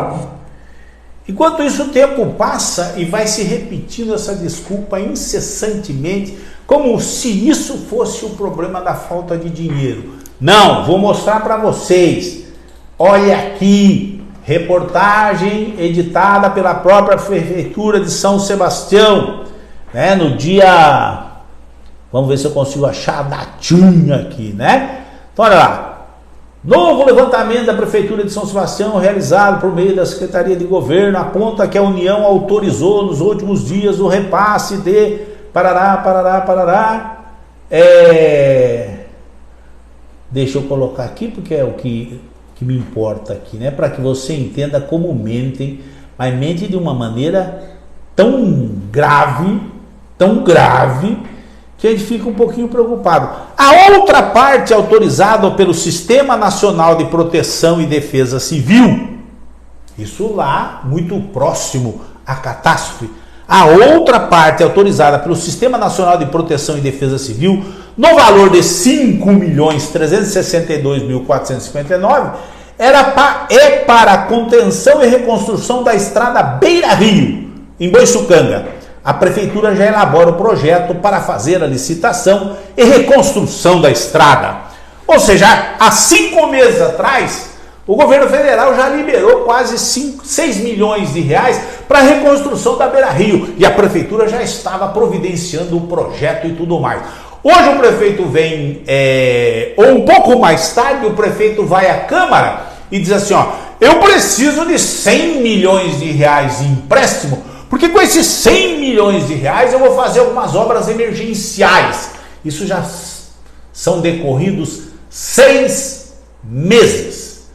Enquanto isso, o tempo passa e vai se repetindo essa desculpa incessantemente, como se isso fosse o problema da falta de dinheiro. Não, vou mostrar para vocês. Olha aqui, reportagem editada pela própria Prefeitura de São Sebastião, né, no dia... Vamos ver se eu consigo achar a datinha aqui, né? Então, olha lá. Novo levantamento da Prefeitura de São Sebastião, realizado por meio da Secretaria de Governo, aponta que a União autorizou nos últimos dias o repasse de parará. Deixa eu colocar aqui, porque é o que me importa aqui, né? Para que você entenda como mentem, mas mentem de uma maneira tão grave, que a gente fica um pouquinho preocupado. A outra parte autorizada pelo Sistema Nacional de Proteção e Defesa Civil, isso lá muito próximo à catástrofe, a outra parte autorizada pelo Sistema Nacional de Proteção e Defesa Civil, no valor de 5.362.459, é para a contenção e reconstrução da estrada Beira-Rio, em Boiçucanga. A Prefeitura já elabora o projeto para fazer a licitação e reconstrução da estrada. Ou seja, há 5 meses atrás, o governo federal já liberou quase 6 milhões de reais para a reconstrução da Beira-Rio e a Prefeitura já estava providenciando o projeto e tudo mais. Hoje o prefeito vem, ou um pouco mais tarde, o prefeito vai à Câmara e diz assim, eu preciso de 100 milhões de reais de empréstimo, porque com esses 100 milhões de reais eu vou fazer algumas obras emergenciais. Isso já são decorridos 6 meses.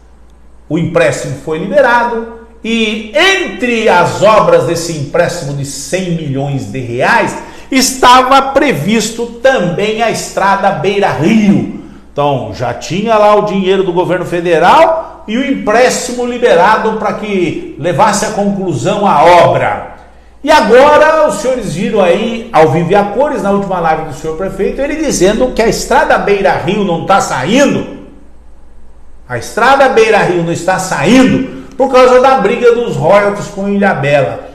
O empréstimo foi liberado E entre as obras desse empréstimo de 100 milhões de reais, estava previsto também a estrada Beira-Rio. Então, já tinha lá o dinheiro do governo federal e o empréstimo liberado para que levasse à conclusão a obra. E agora os senhores viram aí, ao vivo e a cores, na última live do senhor prefeito, ele dizendo que a estrada Beira-Rio não está saindo. A estrada Beira-Rio não está saindo por causa da briga dos royalties com Ilhabela.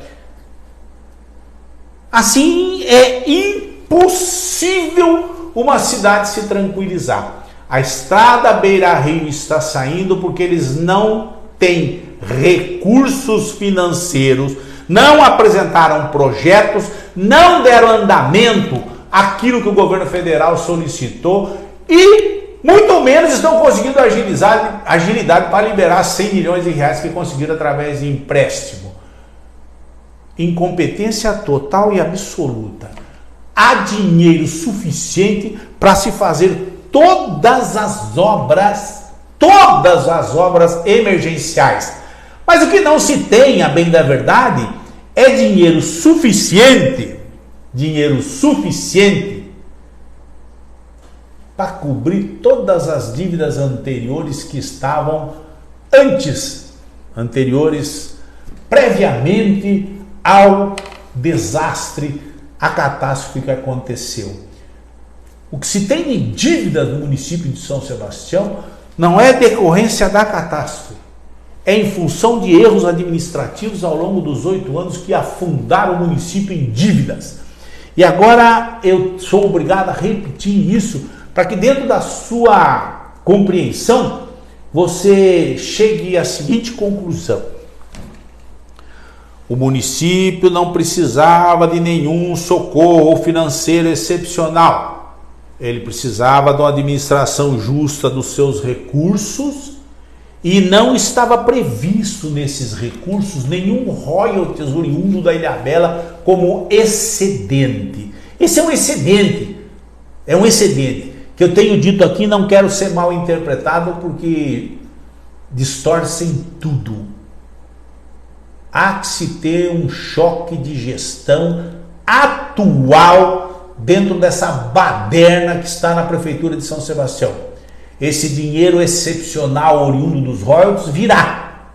Assim, é impossível uma cidade se tranquilizar. A estrada Beira-Rio está saindo porque eles não têm recursos financeiros, não apresentaram projetos, não deram andamento àquilo que o governo federal solicitou e muito menos estão conseguindo agilidade para liberar 100 milhões de reais que conseguiram através de empréstimo. Incompetência total e absoluta. Há dinheiro suficiente para se fazer todas as obras emergenciais. Mas o que não se tem, a bem da verdade, é dinheiro suficiente para cobrir todas as dívidas anteriores que estavam anteriores, previamente ao desastre, à catástrofe que aconteceu. O que se tem de dívida no município de São Sebastião não é decorrência da catástrofe, é em função de erros administrativos ao longo dos 8 anos que afundaram o município em dívidas. E agora eu sou obrigado a repetir isso para que dentro da sua compreensão você chegue à seguinte conclusão: o município não precisava de nenhum socorro financeiro excepcional. Ele precisava de uma administração justa dos seus recursos e não estava previsto nesses recursos nenhum royalties oriundo da Ilhabela como excedente. Esse é um excedente, que eu tenho dito aqui, não quero ser mal interpretado porque distorcem tudo. Há que se ter um choque de gestão atual dentro dessa baderna que está na Prefeitura de São Sebastião. Esse dinheiro excepcional oriundo dos royalties virá,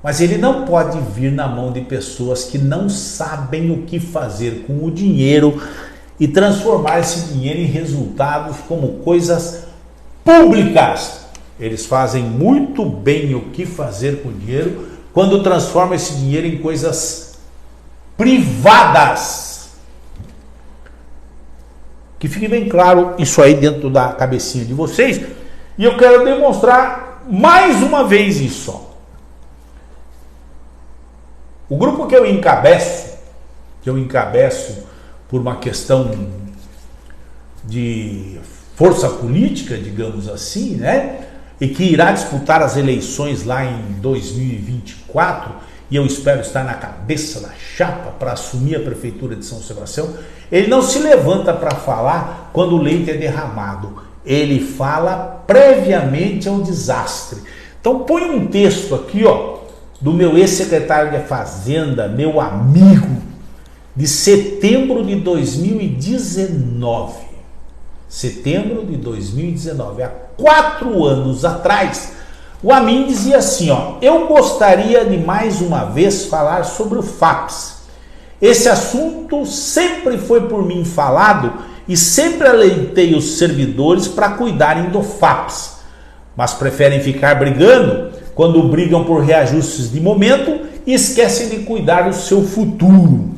mas ele não pode vir na mão de pessoas que não sabem o que fazer com o dinheiro e transformar esse dinheiro em resultados como coisas públicas. Eles fazem muito bem o que fazer com o dinheiro quando transformam esse dinheiro em coisas privadas. Que fique bem claro isso aí dentro da cabecinha de vocês. E eu quero demonstrar mais uma vez isso. O grupo que eu encabeço por uma questão de força política, digamos assim, né? E que irá disputar as eleições lá em 2024, e eu espero estar na cabeça da chapa para assumir a Prefeitura de São Sebastião. Ele não se levanta para falar quando o leite é derramado, ele fala previamente ao desastre. Então põe um texto aqui, ó, do meu ex-secretário de Fazenda, meu amigo, de setembro de 2019. Setembro de 2019, há 4 anos atrás, o Amin dizia assim, ó: eu gostaria de mais uma vez falar sobre o FAPS. Esse assunto sempre foi por mim falado e sempre alertei os servidores para cuidarem do FAPS, mas preferem ficar brigando quando brigam por reajustes de momento e esquecem de cuidar do seu futuro.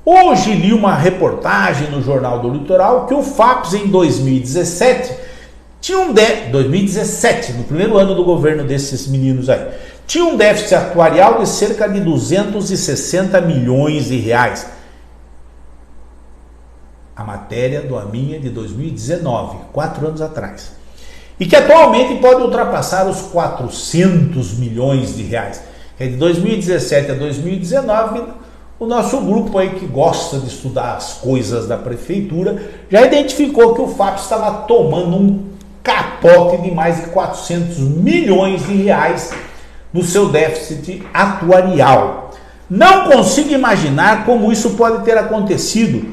Hoje li uma reportagem no Jornal do Litoral que o FAPS em 2017 tinha 2017, no primeiro ano do governo desses meninos aí, tinha um déficit atuarial de cerca de 260 milhões de reais. A matéria do Amin é de 2019, 4 anos atrás. E que atualmente pode ultrapassar os 400 milhões de reais. É de 2017 a 2019, o nosso grupo aí que gosta de estudar as coisas da prefeitura já identificou que o FAPS estava tomando um capote de mais de 400 milhões de reais no seu déficit atuarial. Não consigo imaginar como isso pode ter acontecido,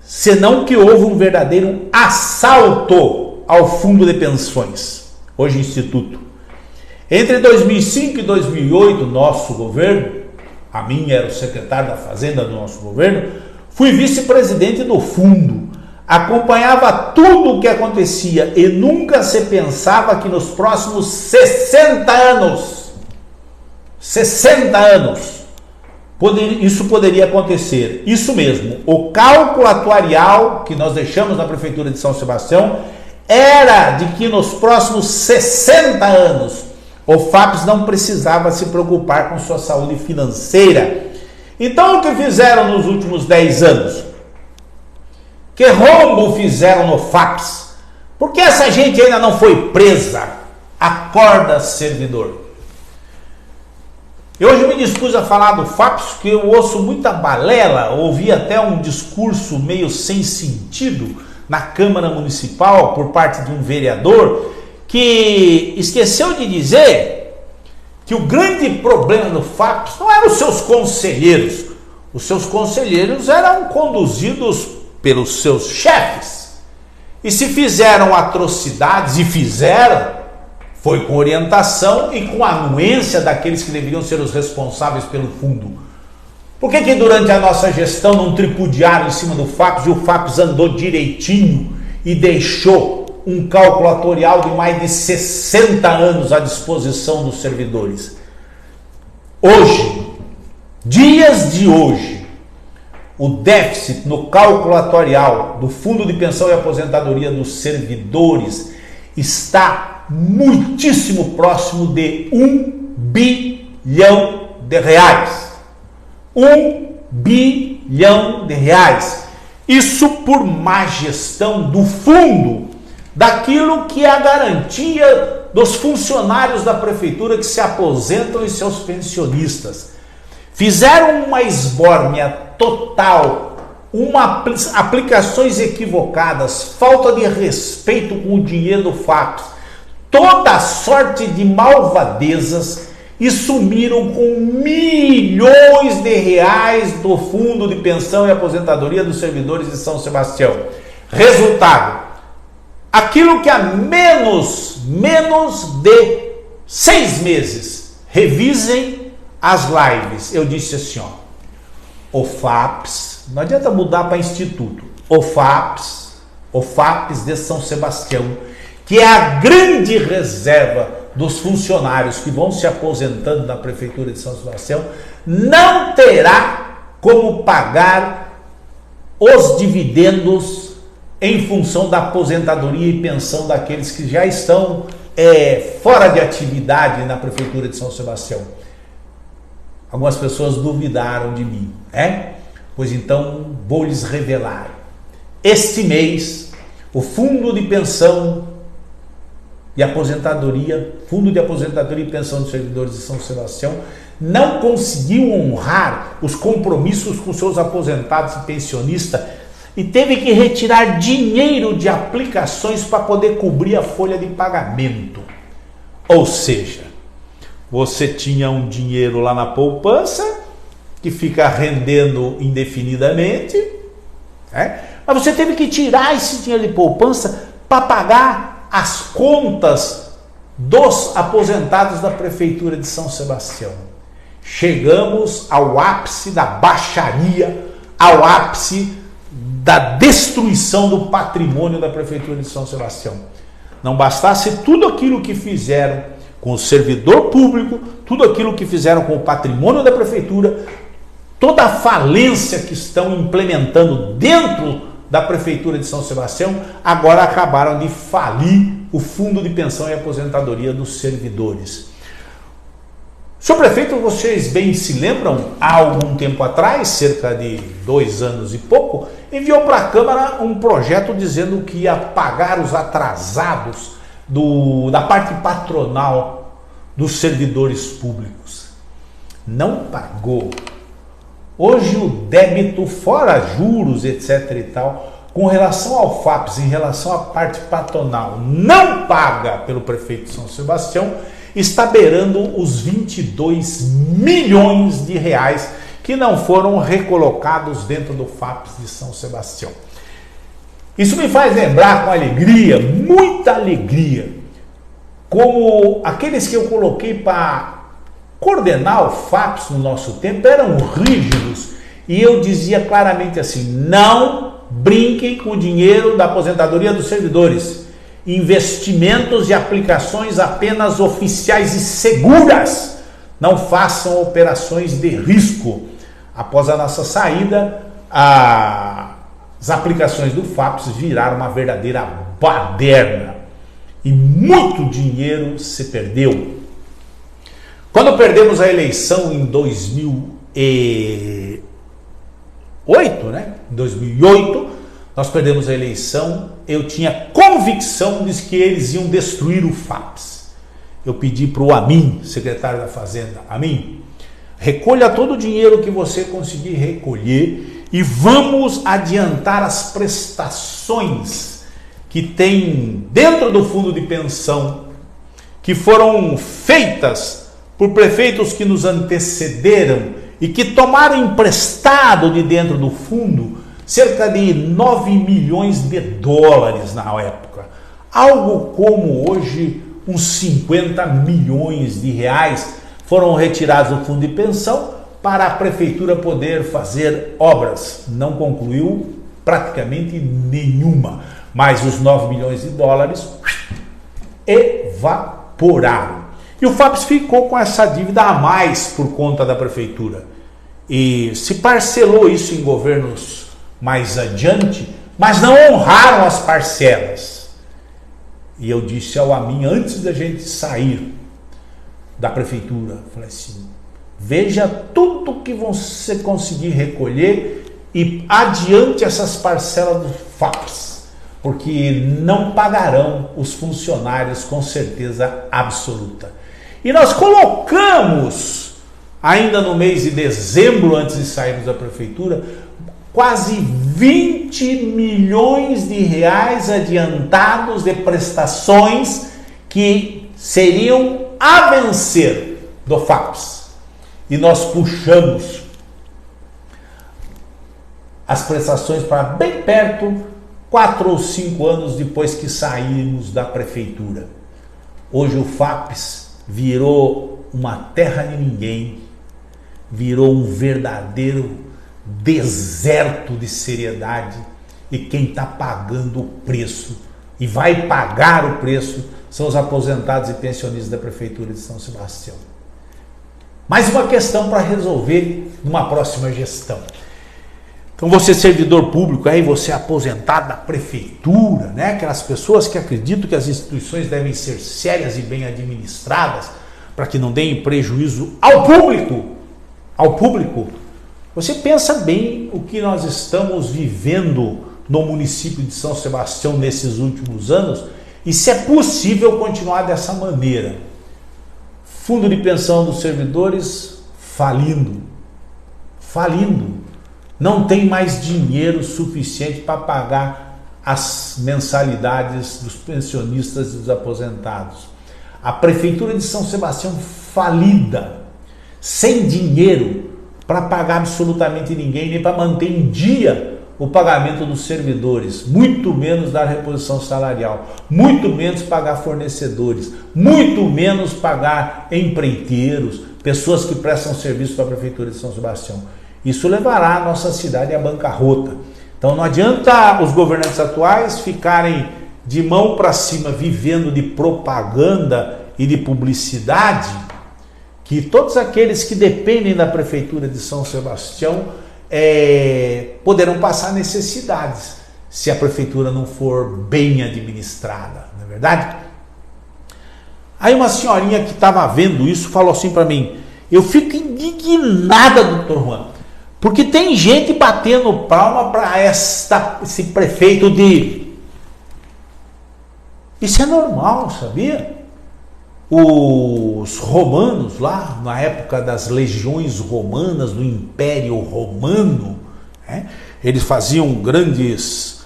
senão que houve um verdadeiro assalto ao fundo de pensões, hoje Instituto. Entre 2005 e 2008, nosso governo, a minha era o secretário da Fazenda do nosso governo, fui vice-presidente do fundo, acompanhava tudo o que acontecia e nunca se pensava que nos próximos 60 anos, isso poderia acontecer. Isso mesmo, o cálculo atuarial que nós deixamos na Prefeitura de São Sebastião era de que nos próximos 60 anos o FAPES não precisava se preocupar com sua saúde financeira. Então o que fizeram nos últimos 10 anos? Que rombo fizeram no FAPES? Por que essa gente ainda não foi presa? Acorda, servidor. Eu hoje me dispus a falar do FAPES, porque eu ouço muita balela, ouvi até um discurso meio sem sentido na Câmara Municipal por parte de um vereador que esqueceu de dizer que o grande problema do FAPES não eram os seus conselheiros. Os seus conselheiros eram conduzidos pelos seus chefes. E se fizeram atrocidades, e fizeram, foi com orientação e com anuência daqueles que deveriam ser os responsáveis pelo fundo. Por que durante a nossa gestão não tripudiaram em cima do FAPES e o FAPES andou direitinho e deixou um cálculo atuarial de mais de 60 anos à disposição dos servidores? Hoje, dias de hoje, o déficit no cálculo atuarial do Fundo de Pensão e Aposentadoria dos Servidores está muitíssimo próximo de 1 bilhão de reais. 1 bilhão de reais. Isso por má gestão do fundo, daquilo que é a garantia dos funcionários da prefeitura que se aposentam e seus pensionistas. Fizeram uma esbórnia total, aplicações equivocadas, falta de respeito com o dinheiro do FAPES, toda sorte de malvadezas e sumiram com milhões de reais do Fundo de Pensão e Aposentadoria dos Servidores de São Sebastião. Resultado, aquilo que há menos de 6 meses, revisem as lives, eu disse assim, ó, o FAPES, não adianta mudar para Instituto, o FAPES de São Sebastião, que é a grande reserva dos funcionários que vão se aposentando na Prefeitura de São Sebastião, não terá como pagar os dividendos em função da aposentadoria e pensão daqueles que já estão fora de atividade na Prefeitura de São Sebastião. Algumas pessoas duvidaram de mim, Pois então vou lhes revelar. Este mês, o Fundo de Pensão e Aposentadoria, Fundo de Aposentadoria e Pensão dos Servidores de São Sebastião, não conseguiu honrar os compromissos com seus aposentados e pensionistas e teve que retirar dinheiro de aplicações para poder cobrir a folha de pagamento. Ou seja, você tinha um dinheiro lá na poupança que fica rendendo indefinidamente, mas você teve que tirar esse dinheiro de poupança para pagar as contas dos aposentados da Prefeitura de São Sebastião. Chegamos ao ápice da baixaria, ao ápice da destruição do patrimônio da Prefeitura de São Sebastião. Não bastasse tudo aquilo que fizeram com o servidor público, tudo aquilo que fizeram com o patrimônio da Prefeitura, toda a falência que estão implementando dentro da Prefeitura de São Sebastião, agora acabaram de falir o Fundo de Pensão e Aposentadoria dos Servidores. Senhor prefeito, vocês bem se lembram, há algum tempo atrás, cerca de 2 anos e pouco, enviou para a Câmara um projeto dizendo que ia pagar os atrasados da parte patronal dos servidores públicos. Não pagou. Hoje o débito, fora juros, etc. e tal, com relação ao FAPES, em relação à parte patronal, não paga pelo prefeito de São Sebastião, está beirando os 22 milhões de reais que não foram recolocados dentro do FAPES de São Sebastião. Isso me faz lembrar com alegria, muita alegria, como aqueles que eu coloquei para coordenar o FAPES no nosso tempo eram rígidos, e eu dizia claramente assim: não brinquem com o dinheiro da aposentadoria dos servidores. Investimentos e aplicações apenas oficiais e seguras. Não façam operações de risco. Após a nossa saída, as aplicações do FAPES viraram uma verdadeira baderna. E muito dinheiro se perdeu. Quando perdemos a eleição em 2008, né? Em 2008, nós perdemos a eleição. Eu tinha convicção de que eles iam destruir o FAPES. Eu pedi para o Amin, secretário da Fazenda: Amin, recolha todo o dinheiro que você conseguir recolher e vamos adiantar as prestações que tem dentro do fundo de pensão, que foram feitas por prefeitos que nos antecederam e que tomaram emprestado de dentro do fundo cerca de 9 milhões de dólares na época. Algo como hoje uns 50 milhões de reais foram retirados do fundo de pensão para a prefeitura poder fazer obras. Não concluiu praticamente nenhuma, mas os 9 milhões de dólares evaporaram. E o FAPES ficou com essa dívida a mais por conta da prefeitura. E se parcelou isso em governos mais adiante, mas não honraram as parcelas. E eu disse ao Amin, antes da gente sair da prefeitura, falei assim: veja tudo que você conseguir recolher e adiante essas parcelas do FAPES, porque não pagarão os funcionários com certeza absoluta. E nós colocamos, ainda no mês de dezembro, antes de sairmos da prefeitura, quase 20 milhões de reais adiantados de prestações que seriam a vencer do FAPES. E nós puxamos as prestações para bem perto, 4 ou 5 anos depois que saímos da prefeitura. Hoje o FAPES virou uma terra de ninguém, virou um verdadeiro deserto de seriedade, e quem está pagando o preço e vai pagar o preço são os aposentados e pensionistas da prefeitura de São Sebastião. Mais uma questão para resolver numa próxima gestão. Então, você servidor público aí, você aposentado da prefeitura, né? Aquelas pessoas que acreditam que as instituições devem ser sérias e bem administradas para que não deem prejuízo ao público, você pensa bem o que nós estamos vivendo no município de São Sebastião nesses últimos anos e se é possível continuar dessa maneira. Fundo de pensão dos servidores falindo. Não tem mais dinheiro suficiente para pagar as mensalidades dos pensionistas e dos aposentados. A prefeitura de São Sebastião falida, sem dinheiro para pagar absolutamente ninguém, nem para manter em dia o pagamento dos servidores, muito menos dar reposição salarial, muito menos pagar fornecedores, muito menos pagar empreiteiros, pessoas que prestam serviço para a prefeitura de São Sebastião. Isso levará a nossa cidade à bancarrota. Então não adianta os governantes atuais ficarem de mão para cima vivendo de propaganda e de publicidade, que todos aqueles que dependem da prefeitura de São Sebastião poderão passar necessidades se a prefeitura não for bem administrada, não é verdade? Aí uma senhorinha que estava vendo isso falou assim para mim: eu fico indignada, doutor Juan, porque tem gente batendo palma para esse prefeito de... Isso é normal, sabia? Os romanos lá, na época das legiões romanas, do Império Romano, eles faziam grandes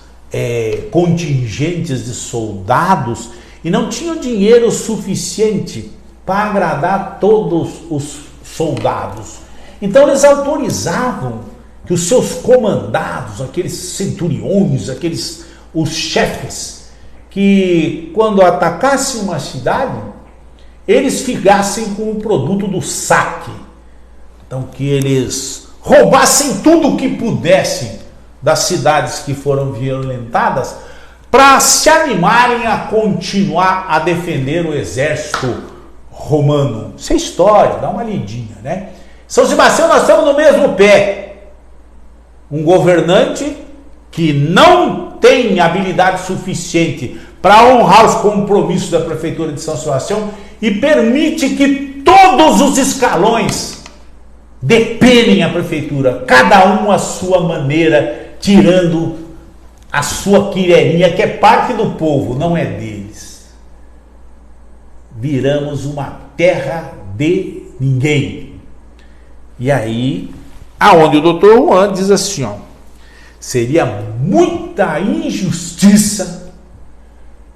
contingentes de soldados e não tinham dinheiro suficiente para agradar todos os soldados. Então eles autorizavam que os seus comandados, aqueles centuriões, os chefes, que quando atacassem uma cidade, eles ficassem com o produto do saque. Então que eles roubassem tudo o que pudessem das cidades que foram violentadas, para se animarem a continuar a defender o exército romano. Isso é história, dá uma lidinha, né? São Sebastião, nós estamos no mesmo pé. Um governante que não tem habilidade suficiente para honrar os compromissos da Prefeitura de São Sebastião e permite que todos os escalões depenem a Prefeitura, cada um à sua maneira, tirando a sua quirerinha, que é parte do povo, não é deles. Viramos uma terra de ninguém. E aí, aonde o Dr. Juan diz assim, ó, seria muita injustiça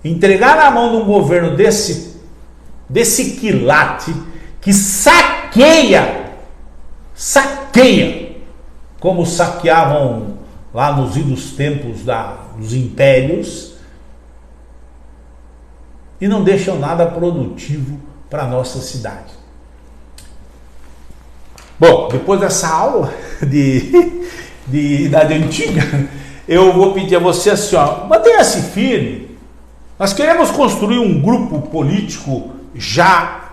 entregar na mão de um governo desse quilate que saqueia, como saqueavam lá nos idos tempos dos impérios, e não deixam nada produtivo para a nossa cidade. Bom, depois dessa aula de Idade Antiga, eu vou pedir a você assim, ó, mantenha-se firme. Nós queremos construir um grupo político já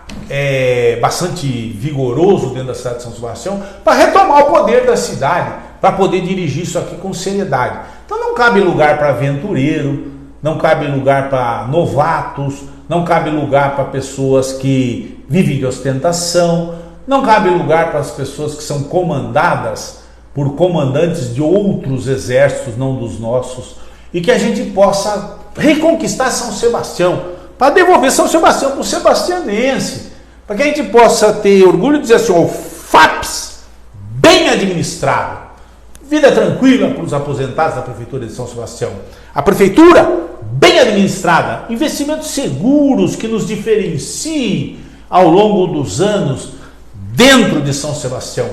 bastante vigoroso dentro da cidade de São Sebastião, para retomar o poder da cidade, para poder dirigir isso aqui com seriedade. Então não cabe lugar para aventureiro, não cabe lugar para novatos, não cabe lugar para pessoas que vivem de ostentação, não cabe lugar para as pessoas que são comandadas por comandantes de outros exércitos, não dos nossos, e que a gente possa reconquistar São Sebastião, para devolver São Sebastião para o sebastianense, para que a gente possa ter orgulho de dizer assim, o FAPS bem administrado, vida tranquila para os aposentados da Prefeitura de São Sebastião, a Prefeitura bem administrada, investimentos seguros que nos diferenciem ao longo dos anos dentro de São Sebastião,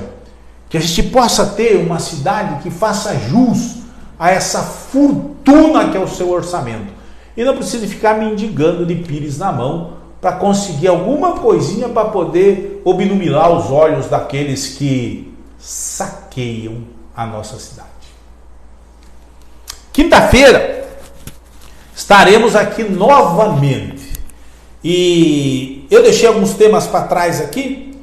que a gente possa ter uma cidade que faça jus a essa fortuna que é o seu orçamento. E não precisa ficar mendigando de pires na mão para conseguir alguma coisinha para poder obnubilar os olhos daqueles que saqueiam a nossa cidade. Quinta-feira estaremos aqui novamente. E eu deixei alguns temas para trás aqui.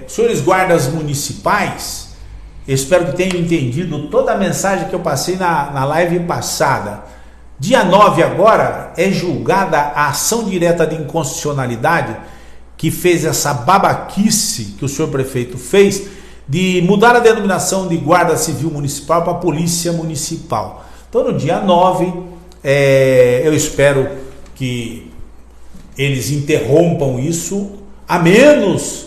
Senhores guardas municipais, eu espero que tenham entendido toda a mensagem que eu passei na live passada. Dia 9 agora é julgada a ação direta de inconstitucionalidade que fez essa babaquice que o senhor prefeito fez de mudar a denominação de Guarda Civil Municipal para Polícia Municipal. Então no dia 9 eu espero que eles interrompam isso, a menos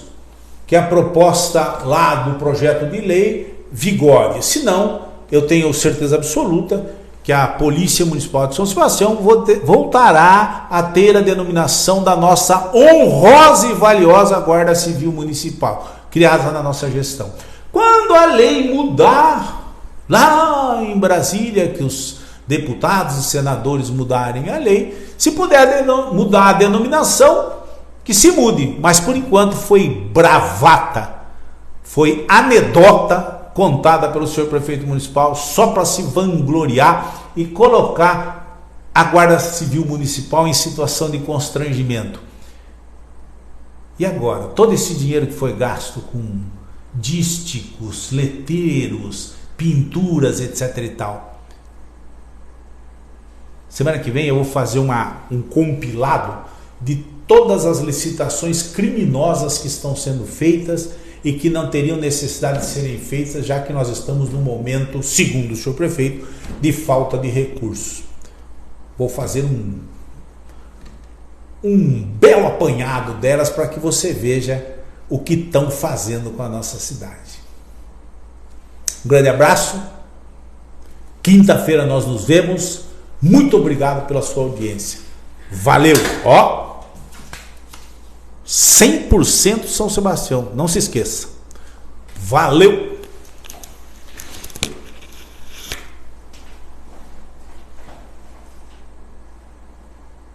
que a proposta lá do projeto de lei vigore. Senão, eu tenho certeza absoluta que a Polícia Municipal de São Sebastião voltará a ter a denominação da nossa honrosa e valiosa Guarda Civil Municipal, criada na nossa gestão. Quando a lei mudar, lá em Brasília, que os deputados e senadores mudarem a lei, se puder mudar a denominação, que se mude, mas por enquanto foi bravata, foi anedota contada pelo senhor prefeito municipal só para se vangloriar e colocar a Guarda Civil Municipal em situação de constrangimento. E agora, todo esse dinheiro que foi gasto com dísticos, letreiros, pinturas, etc e tal. Semana que vem eu vou fazer um compilado de todas as licitações criminosas que estão sendo feitas e que não teriam necessidade de serem feitas, já que nós estamos num momento, segundo o senhor prefeito, de falta de recursos. Vou fazer um belo apanhado delas para que você veja o que estão fazendo com a nossa cidade. Um grande abraço. Quinta-feira nós nos vemos. Muito obrigado pela sua audiência. Valeu! Ó! 100% São Sebastião. Não se esqueça. Valeu!